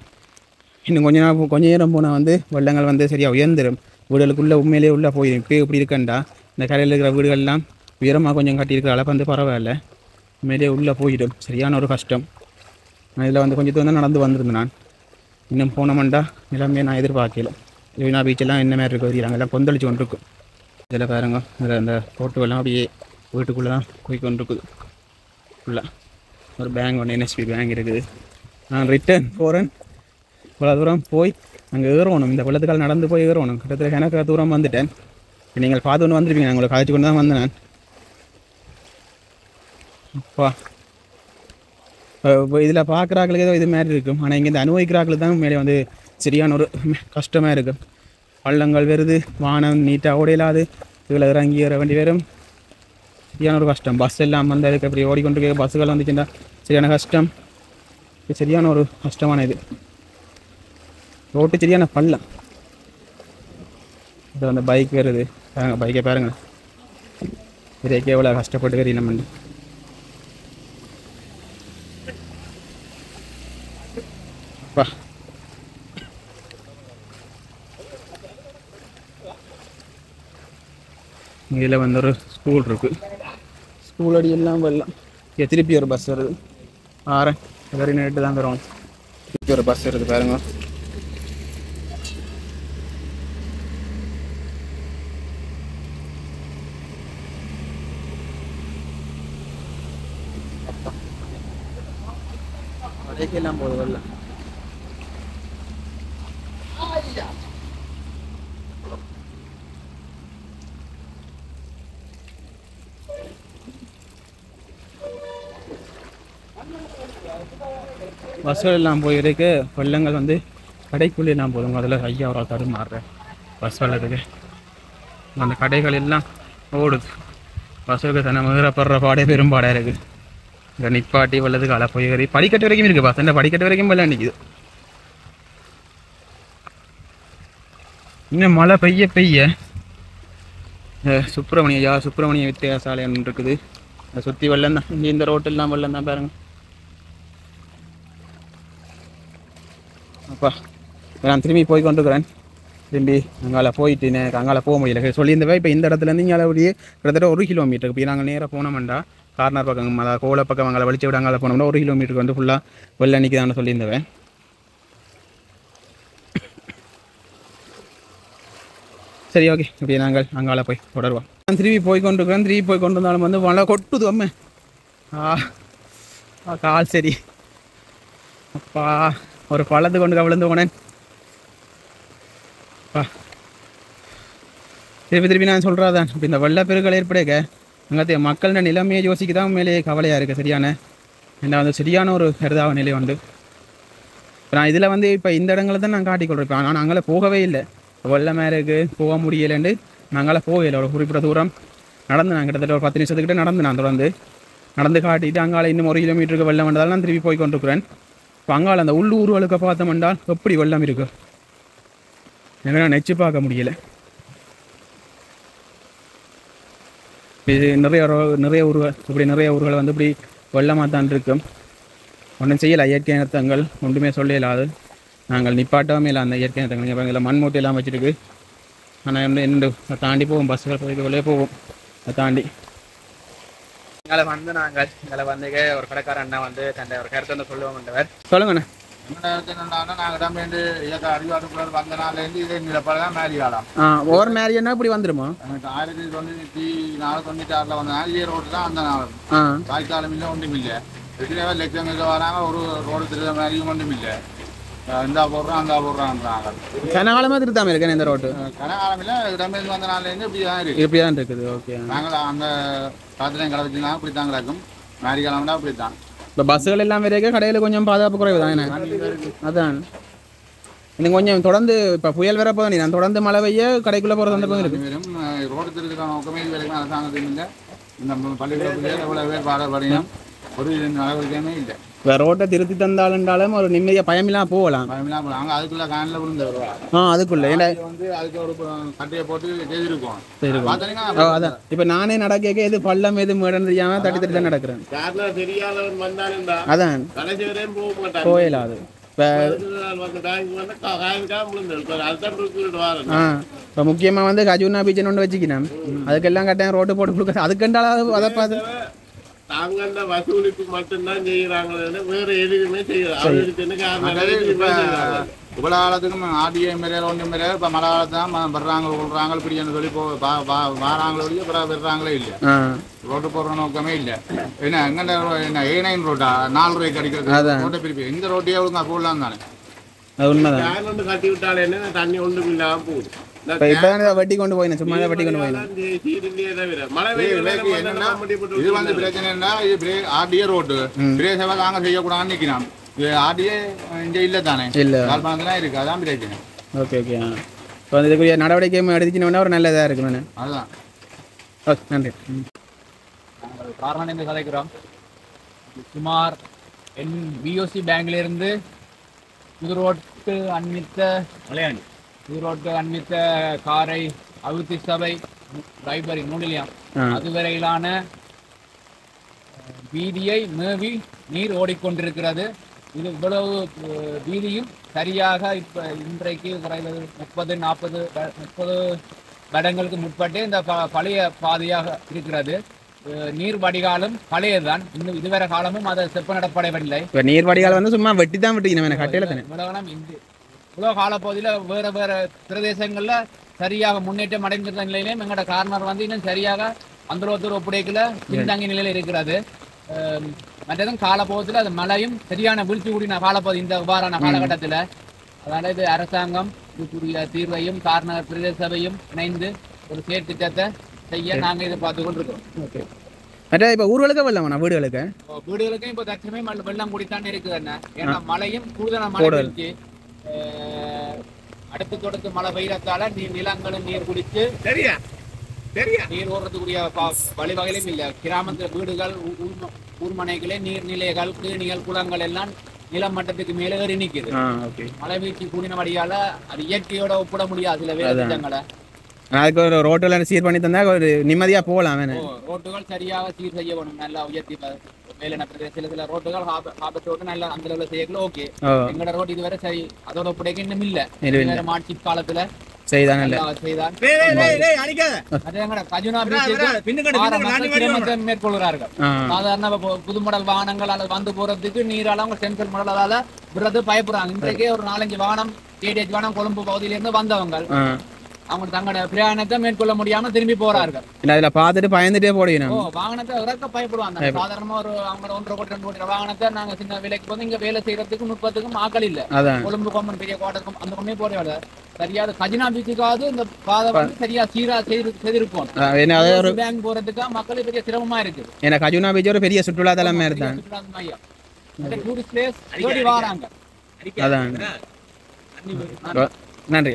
இன்னும் கொஞ்ச நேரம் போனால் வந்து வெள்ளங்கள் வந்து சரியாக உயர்ந்துடும். வீடுகளுக்குள்ளே உண்மையிலே உள்ளே போயிடும். இப்போ இப்படி இருக்கண்டா இந்த கரையில் இருக்கிற வீடுகள்லாம் உயரமாக கொஞ்சம் கட்டியிருக்கிற அளவு வந்து பரவாயில்ல. உண்மையிலே உள்ளே போயிடும். சரியான ஒரு கஷ்டம். நான் இதில் வந்து கொஞ்சம் தூரம் நடந்து வந்திருந்தேன். நான் இன்னும் போனோம்டா எல்லாமே நான் எதிர்பார்க்கல. யூனா பீச்செல்லாம் என்ன மாதிரி இருக்க தெரியுறாங்க. எல்லாம் கொந்தளிச்சு கொண்டிருக்கும். இதில் பாருங்க இதில் அந்த போட்டுவெல்லாம் அப்படியே வீட்டுக்குள்ளே தான் போய் கொண்டிருக்குது. ஃபுல்லாக ஒரு பேங்க் ஒன்று NSB பேங்க் இருக்குது. நான் ரிட்டர்ன் போகிறேன். இவ்வளோ தூரம் போய் அங்கே ஏறணும். இந்த வெள்ளத்துக்கால் நடந்து போய் ஏறணும். கிட்டத்தட்ட எனக்கு தூரம் வந்துட்டேன். நீங்கள் பார்த்து ஒன்று வந்திருப்பீங்க. நான் உங்களை கழிச்சு கொண்டு தான் வந்தேன். நான் அப்பா இதில் பார்க்குறாக்களுக்கு ஏதோ இது மாதிரி இருக்கும். ஆனால் இங்கே இந்த அனுபவிக்கிறாக்களுக்கு தான் மேலே வந்து சரியான ஒரு கஷ்டமாக இருக்கும். பள்ளங்கள் வருது. வானம் நீட்டாக ஓடையிலாது. இதில் இறங்கி ஏற வேண்டி வரும். சரியான ஒரு கஷ்டம். பஸ் எல்லாம் வந்து அதுக்கு அப்படி ஓடிக்கொண்டு பஸ்ஸுகள் வந்துச்சுன்னா சரியான கஷ்டம். இது சரியான ஒரு கஷ்டமான இது. ரோட்டு சரியான பள்ளம். இது வந்து பைக் வருது. பாருங்க பைக்கை பாருங்க. இதுக்கு எவ்வளோ கஷ்டப்பட்டு வரி நம்ம பா. இதில் வந்து ஒரு ஸ்கூல் இருக்குது. ஸ்கூல் அடி எல்லாம் வரலாம். இங்கே திருப்பி ஒரு பஸ் வருது. ஆறேன் வெரி நேட்டு தான் வரும். திருப்பி ஒரு பஸ் வருது பாருங்க. கடைக்கெல்லாம் போகுது வரலாம். பஸ்ஸுகள் எல்லாம் போயிருக்கு. வெள்ளங்கள் வந்து கடைக்குள்ளே எல்லாம் போதுங்க. அதில் ஐயா ஒரு தடுமாறுறேன் பஸ் வெள்ளத்துக்கு. அந்த கடைகள் எல்லாம் ஓடுது. பஸ்ஸுக்கு தன்னை முதலப்படுற பாடே பெரும்பாடாக இருக்குது. இந்த நிப்பாட்டி வெள்ளத்துக்கு அலை போய் படிக்கட்டு வரைக்கும் இருக்குது. பஸ் இந்த படிக்கட்டு வரைக்கும் வெள்ளம் நிற்கிது. இன்னும் மழை பெய்ய பெய்ய சுப்பிரமணிய வித்தியாசாலை ஒன்று இருக்குது. அதை சுற்றி வெள்ளம் தான். இங்கே இந்த ரோட்டெல்லாம் வெள்ளம் தான் பாருங்க. அப்பா நான் திரும்பி போய் கொண்டிருக்கிறேன். திரும்பி அங்கால போயிட்டு எனக்கு அங்கால போக முடியல சொல்லியிருந்தவே இப்போ இந்த இடத்துலேருந்து இங்கே அப்படியே கிட்டத்தட்ட 1 கிலோமீட்டர் இப்போ நாங்கள் நேராக போனோம்டா கார்னர் பக்கம் அதாவது கோல பக்கம் அங்கே வலிச்சு விட அங்கால போனோம்னா 1 கிலோமீட்டருக்கு வந்து ஃபுல்லாக வெள்ள நிற்கிதான்னு சொல்லியிருந்தவன். சரி ஓகே இப்படி நாங்கள் அங்கால போய் தொடருவோம். நான் திரும்பி போய் கொண்டிருக்கிறேன். திரும்பி போய் கொண்டு வந்தாலும் வந்து மழை கொட்டுது அம்மே. கால் சரி அப்பா ஒரு பழத்து கொண்டு விழுந்து போனேன். திருப்பி நான் சொல்கிறாதான் இப்போ இந்த வெள்ளப்பெருக்கள் ஏற்படுக அங்கே மக்களோட நிலைமையை யோசிக்க தான் மேலே கவலையாக இருக்குது. சரியான என்ன வந்து சரியான ஒரு கருதாவ நிலை உண்டு. இப்போ நான் இதில் வந்து இப்போ இந்த இடங்களை தான் நான் காட்டிக்கொள்கிறேன். இப்போ நான் அங்கே போகவே இல்லை. வெள்ளமே இருக்கு போக முடியலைன்னு நாங்களாம் போகலை. ஒரு குறிப்பிட்ட தூரம் நடந்து நான் கிட்டத்தட்ட ஒரு 10 நிமிஷத்துக்கிட்ட நான் நடந்து காட்டிட்டு அங்கால இன்னும் 1 கிலோமீட்டருக்கு வெள்ளம் வந்தாலும் நான் திருப்பி போய் கொண்டிருக்கிறேன். இப்போ அங்கால அந்த உள்ளூர்களுக்கு பார்த்தோம்னால் எப்படி வெள்ளம் இருக்கு எனக்கு நான் நெச்சு பார்க்க முடியலை. இது நிறைய ஊர்கள் இப்படி நிறைய ஊர்கள் வந்து இப்படி வெள்ளமாக தான் இருக்கும். ஒன்றும் செய்யலை. இயற்கை நிறுத்தங்கள் ஒன்றுமே சொல்லலாது. நாங்கள் நிப்பாட்டவே இல்லை அந்த இயற்கை நிறுத்தங்கள். இங்கே பாருங்கள் மண் மூட்டையெல்லாம் வச்சுருக்கு. ஆனால் வந்து என்ன தாண்டி போவோம் பஸ்ஸுகள் போய்க்குள்ளே போவோம். அதை தாண்டி இங்கே வந்து நாங்கள் இங்கே வந்து ஒரு கடைக்கார அண்ணா வந்து தன்னை ஒரு கருத்து வந்து சொல்லுவோம்ன்றவர். சொல்லுங்கண்ணா. நாங்கள் இடம்பெயர்ந்து இயக்க அறிவாட்டுக்குள்ள வந்த நாள்லேருந்து இதே நிலப்பதான் மேரி காலம். ஒவ்வொரு மேரியன்னா இப்படி வந்துடுமா? 1996 வந்த நாள் இதே ரோடு தான் அந்த நாள். வாய்க்காலம் இல்லை ஒன்றும் இல்லை. எத்தனையோ லட்சங்களுக்கு வராங்க. ஒரு ரோடு திருத்த மாதிரியும் ஒன்றும் இல்லை. இந்தா போடுறோம் அந்தா போடுறான்றாங்க. கனகாலமாக திருத்தாமல் இருக்கேன் இந்த ரோட்டு. கனகாலம் இல்லை இடம்பெயர்ந்து வந்த நாள்லேருந்து இப்படி தான் இருக்குது. இப்படி தான் இருக்குது. ஓகே நாங்கள் அந்த காலத்துலையும் கடை வச்சுருந்தாங்க இப்படி தான் கிடக்கும். மேரி காலம்னா இப்படி தான். இப்போ பஸ்ஸுகள் எல்லாம் வரைக்க கடையில் கொஞ்சம் பாதுகாப்பு குறைவு தான். என்ன அதான் இன்னும் கொஞ்சம் தொடர்ந்து இப்போ புயல் வேற போதான் நான் தொடர்ந்து மழை பெய்ய கடைக்குள்ளே போகிற சந்தர்ப்பம் இருக்குது. ரோடு திருத்துக்கான நோக்கமே இது வரைக்கும் அரசாங்கத்தையும் இல்லை. இந்த பள்ளிக்கூடத்தில் எவ்வளோ பேர் பாடப்படியும் ஒரு நடவடிக்கையுமே இல்லை. இப்போ ரோட்டை திருத்தி தந்தாலுண்டாலும் ஒரு நிம்மதியாக பயமில்லாம் போகலாம். பயமில்லாம் போகலாம். அங்கே அதுக்குள்ளே காணில் விழுந்து அதுக்குள்ளே ஏன்னா வந்து அதுக்கு ஒரு கட்டையை போட்டு செய்திருக்கோம். அதான் இப்போ நானே நடக்க எது பள்ளம் எது மேடம் தெரியாமல் தட்டி தான் நடக்கிறேன். அதான் போயிடாது. இப்போ முக்கியமாக வந்து கஜூனா பீச்சன் ஒன்று வச்சுக்கணும். அதுக்கெல்லாம் கட்டாயம் ரோட்டு போட்டு கொடுக்க அதுக்குண்டாலும் அதை பார்த்து தாங்க வசூலிப்பு மட்டும்தான் செய்யறாங்க. வேற எதுவுமே இவ்வளோ காலத்துக்கும் ஆடியோ மாரியால் ஒன்றும் மாரியால் இப்போ மழை காலத்து தான் வர்றாங்க கொள்றாங்க இப்படின்னு சொல்லி வாராங்களோ இல்லையோ அப்புறம் வர்றாங்களே இல்லை. ரோட்டு போடுற நோக்கமே இல்லை. என்ன எங்கே என்ன A9 ரோட்டா 4 ரூபாய்க்கு அடிக்கிறது ரோட்டை பிரிப்பி இந்த ரோட்டையே ஒழுங்கா போடலாம் தானே. உண்மைதான். கட்டி விட்டாலே என்ன தண்ணி ஒன்றும் இல்லாம போகுது. வட்டி கொண்டு போயின சும்மா வட்டி கொண்டு போயின. இது வந்து பிரச்சனை என்ன இது ஆர்டிஏ ரோட்டு பிரே சேவை நாங்க செய்யக்கூடாதுன்னு நிற்கிறான். இது ஆர்டிஏ இங்கே இல்லை தானே இல்லை யாழ்ப்பாணத்துல இருக்கு. அதான் பிரச்சனை. ஓகே ஓகே இப்போ இதுக்குரிய நடவடிக்கை எடுத்துக்கணும்னா ஒரு நல்லதாக இருக்குன்னு அதுதான். ஓகே நன்றி. காரணம் என்று கதைக்கிறோம். சுமார் BOC பேங்க்லேருந்து புதுரோட்டு அண்மித்த காரை அவிர்த்தி சபை லைப்ரரி 3 நிலையம் அதுவரையிலான வீதியை மேவி நீர் ஓடிக்கொண்டிருக்கிறது. இது இவ்வளவு வீதியும் சரியாக இப்போ இன்றைக்கு குறைந்தது 30-40 வருடங்களுக்கு முற்பட்டே இந்த பழைய பாதையாக இருக்கிறது. நீர் வடிகாலும் பழையதுதான். இன்னும் இதுவரை காலமும் அதை செப்பனிடப்படவில்லை. நீர் வடிகால் வந்து சும்மா வெட்டி தான் விட்டுக்கணும் கட்டையில தானே. இவ்வளோ காலப்பகுதியில் வேறு வேறு பிரதேசங்களில் சரியாக முன்னேற்றம் அடைந்திருந்த நிலையிலையும் எங்களோட கார்னர் வந்து இன்னும் சரியாக அந்த ஒப்படைக்கல பின்தங்கிய நிலையில் இருக்கிறது. மற்றதும் காலப்பகுதியில் அது மழையும் சரியான வீழ்ச்சி கூடின காலப்பகுதி இந்த இவ்வாறான காலகட்டத்தில். அதனால் இது அரசாங்கம் இதுக்குரிய தீர்வையும் கார்னர் பிரதேச சபையும் இணைந்து ஒரு செயற்திட்டத்தை செய்ய நாங்கள் இதை பார்த்து கொண்டிருக்கோம். ஓகே இப்போ ஊர்களுக்கு வெள்ளம் வீடுகளுக்கும் இப்போ தற்சமே வெள்ளம் கூடித்தான் இருக்குது. என்ன ஏன்னா மழையும் கூடுதலான மழை இருந்துச்சு. அடுத்து தொடர்ந்து மழை பெய்யறதால நிலங்களும் நீர் குடித்து நீர் ஓடுறதுக்குரிய வழிவகையிலும் இல்லை. கிராமத்தில் வீடுகள் ஊர்மனைகளே நீர்நிலைகள் கீணிகள் குளங்கள் எல்லாம் நிலம் மட்டத்துக்கு மேலே ஏறி நிற்குது. மழை வீழ்ச்சி கூடினபடியால அது இயற்கையோட ஒப்பிட முடியாது. சில வேறு திட்டங்களை அதுக்கு ஒரு ரோட்டுல சீர் பண்ணி தந்தா ஒரு நிம்மதியா போகலாம். ரோட்டுகள் சரியாக சீர் செய்ய வேணும். நல்லா உயர்த்தி மேலான சில ரோட்டுகள் ஹாபட் ரோட்டு நல்லா அந்த லெவலில் செய்யல. ஓகே எங்களோட ரோடு இதுவரை சரி அதோட ஒப்படைக்க இன்னும் இல்லை. மாட்சி காலத்துல செய்தான் இல்ல நல்லா செய்தான். அதே எங்கட கஜுனா மேற்கொள்கிறார்கள். சாதாரண புது மாடல் வாகனங்கள் அல்லது வந்து போறதுக்கு நீரால அவங்க சென்ட்ரல் மாடல் அதால விடுறது பயப்படுறாங்க. இன்றைக்கே ஒரு 4-5 வாகனம் கேடிஎச் வாகனம் கொழும்பு பகுதியிலிருந்து வந்தவங்க அவங்க தங்களோட பிரயாணத்தை மேற்கொள்ள முடியாம திரும்பி போறார்கள். இதுல பாத்துட்டு பயந்துட்டே போடுவீங்க. வாகனத்தை இறக்க பயப்படுவாங்க. சாதாரணமா ஒரு அவங்க 1.5 கோடி 2 கோடி வாகனத்தை நாங்க சின்ன விலைக்கு வந்து இங்க வேலை செய்யறதுக்கு 30க்கும் ஆக்கள் இல்ல. கொழும்பு கொம்பன் பெரிய கோட்டக்கும் அந்த கொண்டே போட சரியா கஜினா பீச்சுக்காவது இந்த பாதை வந்து சரியா சீரா செய்திருப்போம். பேங்க் போறதுக்கு மக்களுக்கு பெரிய சிரமமா இருக்கு. ஏன்னா கஜுனா பீச் ஒரு பெரிய சுற்றுலா தலமா இருந்தாங்க. டூரிஸ்ட் பிளேஸ் தேடி வராங்க. நன்றி.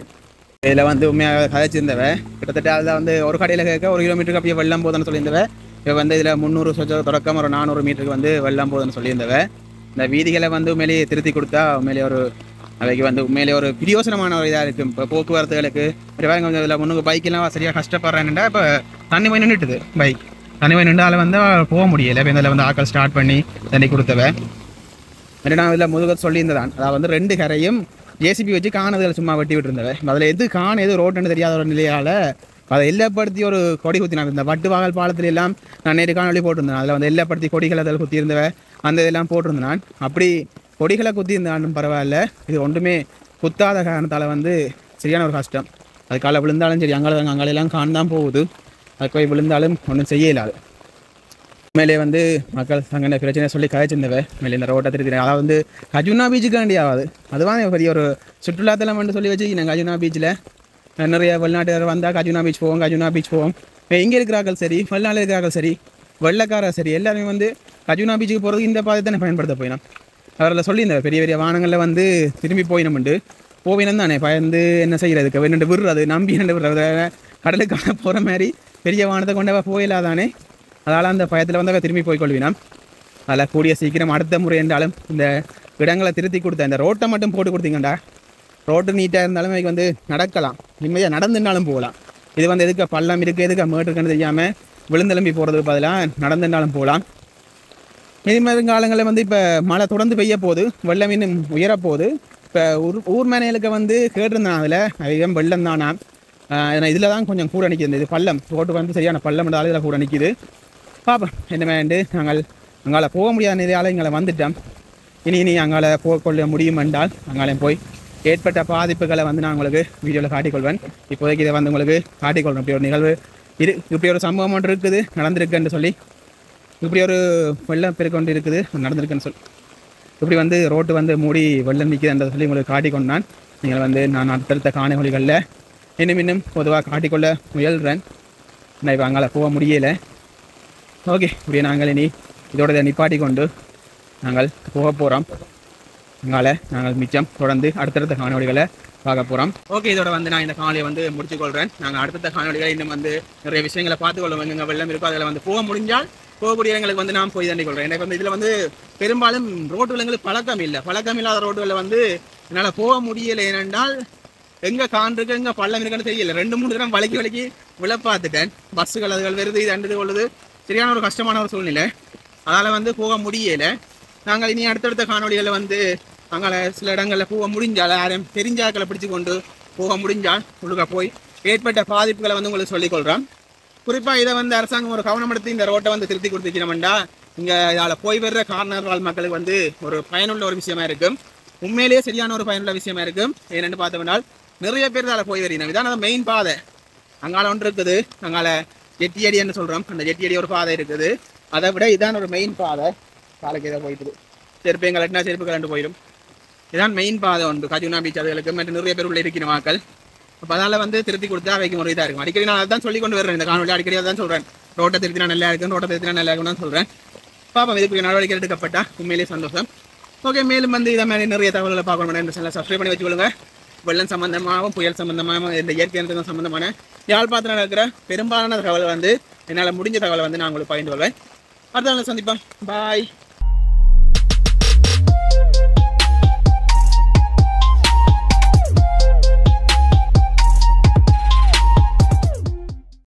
இதில் வந்து உண்மையாக கதைச்சிருந்தவ கிட்டத்தட்ட அதில் வந்து ஒரு கடையில் கேட்க 1 கிலோமீட்டருக்கு அப்படியே வெள்ளம் போதுன்னு சொல்லியிருந்தவ. இப்போ வந்து இதில் 300 தொடக்கம் ஒரு 400 மீட்டருக்கு வந்து வெள்ளம் போதுன்னு சொல்லியிருந்தவ. இந்த வீதிகளை வந்து உண்மையிலேயே திருத்தி கொடுத்தா உண்மையிலேயே ஒரு அவைக்கு வந்து உண்மையிலேயே ஒரு பிரியோசனமான ஒரு இதாக இருக்குது. இப்போ போக்குவரத்துகளுக்கு கொஞ்சம் இதில் முன்னுக்கு பைக்கெல்லாம் சரியாக கஷ்டப்படுறேன்னுட்டா இப்போ தண்ணி போய் நின்றுட்டுது. பைக் தண்ணி போய் நின்று அதில் வந்து போக முடியலை. இப்போ இதில் வந்து ஆக்கள் ஸ்டார்ட் பண்ணி தண்ணி கொடுத்தவ. நான் இதில் முதுக சொல்லியிருந்ததான் அதாவது வந்து 2 கரையும் ஜேசிபி வச்சு காணதில் சும்மா வெட்டி விட்டுருந்தவன். அதில் எது காண எது ரோட்டுன்னு தெரியாத ஒரு நிலையால் அதை எல்லப்படுத்தி ஒரு கொடி குத்தினாங்க. இந்த வட்டுவாகல் பாலத்துல எல்லாம் நான் நேற்று காணொலி போட்டிருந்தேன். அதில் வந்து எல்லப்படுத்தி கொடிகளை அதில் குத்தியிருந்தவன் அந்த இதெல்லாம் போட்டிருந்தேன். நான் அப்படி கொடிகளை குத்தியிருந்தாலும் பரவாயில்ல, இது ஒன்றுமே குத்தாத காரணத்தால் வந்து சரியான ஒரு கஷ்டம். அது காலை விழுந்தாலும் சரி அங்காளெல்லாம் காணதான் போகுது. அது போய் விழுந்தாலும் ஒன்றும் செய்ய இல்லாது. மேலே வந்து மக்கள் அங்கே பிரச்சனை சொல்லி கதைச்சிருந்தவ. மேலே இந்த ரோட்டை திருத்தி அதாவது வந்து கஜுனா பீச்சுக்காண்டி ஆகாது. அதுதான் பெரிய ஒரு சுற்றுலாத்தலம் வந்து சொல்லி வச்சு நாங்கள் கஜுனா பீச்சில் நிறைய வெளிநாட்டுக்கார வந்தால் கஜுனா பீச் போவோம் கஜுனா பீச் போவோம். இங்கே இருக்கிறார்கள் சரி வெளிநாட்டில் இருக்கிறார்கள் சரி வெள்ளைக்காரர் சரி எல்லாருமே வந்து கஜுனா பீச்சுக்கு போகிறதுக்கு இந்த பாதை தானே பயன்படுத்த போயினோம். அவரில் சொல்லியிருந்தேன் பெரிய பெரிய வாகனங்களில் வந்து திரும்பி போயினோம்ண்டு போவினம் தானே பயந்து என்ன செய்கிறதுக்கு என்னென்று விடுறது நம்பி என்னென்று விடுறது கடலுக்கான போகிற மாதிரி பெரிய வாகனத்தை கொண்டவா போயிடாதானே. அதனால் அந்த பயத்தில் வந்து திரும்பி போய்கொள்வினான். அதில் கூடிய சீக்கிரம் அடுத்த முறை என்றாலும் இந்த இடங்களை திருத்தி கொடுத்தேன். இந்த ரோட்டை மட்டும் போட்டு கொடுத்தீங்கண்டா ரோட்டு நீட்டாக இருந்தாலும் அதுக்கு வந்து நடக்கலாம், நிம்மதியாக நடந்துனாலும் போகலாம். இது வந்து எதுக்கு பள்ளம் இருக்குது எதுக்கு மேட்டு இருக்குன்னு தெரியாமல் விழுந்தெலும்பி போகிறதுக்கு பதிலாக நடந்துனாலும் போகலாம். இனிமேல் காலங்களில் வந்து இப்போ மழை தொடர்ந்து பெய்ய போகுது, வெள்ளம் இன்னும் உயரப்போகுது. இப்போ ஊர் மேனைகளுக்கு வந்து கேட்டிருந்தான் அதில் அதிகம் வெள்ளம் தானா. இதில் தான் கொஞ்சம் கூட நிற்கிது. இது பள்ளம் ரோட்டுக்கு வந்து சரியான பள்ளம் என்றாலும் இதில் கூட நிற்கிது. பார்ப்போம் என்ன வேண்டு. நாங்கள் அங்கால போக முடியாத நிலையால் இங்கே வந்துட்டோம். இனி அங்கால போகொள்ள முடியும் என்றால் அங்காலே போய் ஏற்பட்ட பாதிப்புகளை வந்து நான் உங்களுக்கு வீடியோவில் காட்டிக்கொள்வேன். இப்போதைக்கு இதை வந்து உங்களுக்கு காட்டிக்கொள்வேன். இப்படி ஒரு நிகழ்வு இப்படி ஒரு சம்பவம் ஒன்று இருக்குது நடந்திருக்குன்னு சொல்லி இப்படி ஒரு வெள்ளம் பெருக்கொண்டு இருக்குது நடந்திருக்குன்னு சொல்லி இப்படி வந்து ரோட்டு வந்து மூடி வெள்ளம் நிற்குதுன்றதை சொல்லி உங்களுக்கு காட்டிக்கொண்டான். நீங்கள் வந்து நான் அடுத்தடுத்த காணொளிகளில் இன்னும் பொதுவாக காட்டிக்கொள்ள முயல்றேன். நான் இப்போ அங்கால போக முடியலை. ஓகே, இப்படியே நாங்கள் இனி இதோட நிப்பாட்டி கொண்டு நாங்கள் போக போகிறோம். அங்கால நாங்கள் மிச்சம் தொடர்ந்து அடுத்தடுத்த காணொளிகளை பார்க்க போகிறோம். ஓகே, இதோட வந்து நான் இந்த காணொலியை வந்து முடிச்சுக்கொள்கிறேன். நாங்கள் அடுத்தடுத்த காணொலிகளை இன்னும் வந்து நிறைய விஷயங்களை பார்த்துக்கொள்வோம். எங்கள் வெள்ளம் இருக்கும் அதில் வந்து போக முடிஞ்சால் போகக்கூடிய இடங்களுக்கு வந்து நான் போய் தண்டிக்கொள்கிறேன். எனக்கு வந்து இதில் வந்து பெரும்பாலும் ரோட்டுகள் எங்களுக்கு பழக்கம் இல்லாத ரோட்டுகளில் வந்து என்னால் போக முடியலை. ஏனென்றால் எங்கே கான் இருக்கு எங்கே பள்ளம் இருக்குன்னு தெரியல. 2-3 தடவை வளைக்கி விழ பார்த்துட்டேன். பஸ்ஸுகள் அதுகள் வருது இது அண்டுது கொள்ளுது சரியான ஒரு கஷ்டமான ஒரு சூழ்நிலை. அதனால் வந்து போக முடியலை. நாங்கள் இனி அடுத்தடுத்த காணொலிகளில் வந்து அங்கே சில இடங்களில் போக முடிஞ்சால் யாரும் தெரிஞ்சாக்களை பிடிச்சி கொண்டு போக முடிஞ்சால் உள்ளுக்க போய் ஏற்பட்ட பாதிப்புகளை வந்து உங்களுக்கு சொல்லிக்கொள்கிறோம். குறிப்பாக இதை வந்து அரசாங்கம் ஒரு கவனம் எடுத்து இந்த ரோட்டை வந்து திருத்தி கொடுத்துக்கணும்டா இங்கே இதால் போய் வர்ற கார்னர் மக்களுக்கு வந்து ஒரு பயனுள்ள ஒரு விஷயமா இருக்கும். உண்மையிலேயே சரியான ஒரு பயனுள்ள விஷயமா இருக்கும். ஏன்னு பார்த்தோம்னால் நிறைய பேர் இதால் போய் வரணும். இதான் அந்த மெயின் பாதை. அங்கால ஒன்று இருக்குது, அங்கால ஜெட்டியடின்னு சொல்கிறோம். அந்த ஜெட்டியடி ஒரு பாதை இருக்குது. அதை விட இதான் ஒரு மெயின் பாதை. காலைக்கு இதை போயிட்டுது செருப்பு எங்கள் எட்டினா செருப்பு கலண்டு போயிடும். இதான் மெயின் பாதை உண்டு கஜுனா பீச் அதுகளுக்கு மற்ற நிறைய பேர் உள்ள இருக்கிற மக்கள். அப்போ அதனால் வந்து திருத்தி கொடுத்தா அவைக்கு ஒரு இதாக இருக்கும். அடிக்கடி நான் அதான் சொல்லி கொண்டு வரேன். இந்த காணொலி அடிக்கடி அதான் சொல்கிறேன். ரோட்டை திருத்தினா நல்லா இருக்கும், ரோட்டை திருத்தினா நல்லா இருக்கும்னு தான் சொல்கிறேன். பாப்போம் இதுக்கு நடவடிக்கை எடுக்கப்பட்டா உண்மையிலேயே சந்தோஷம். ஓகே, மேலும் வந்து இதை மாதிரி நிறைய தகவல்களை பார்க்கணும். இந்த சேனலை சப்ஸ்கிரைப் பண்ணி வச்சுக்கொள்ளுங்க. வெள்ளம் சம்பந்தமாகவும் புயல் சம்பந்தமாக இந்த இயற்கை சம்பந்தமான யாழ்ப்பாணத்தில் இருக்கிற பெரும்பாலான தகவல் வந்து என்னால் முடிஞ்ச தகவலை வந்து நான் உங்களுக்கு பகிர்ந்து கொள்வேன். அடுத்த நாள் சந்திப்போம். பாய்.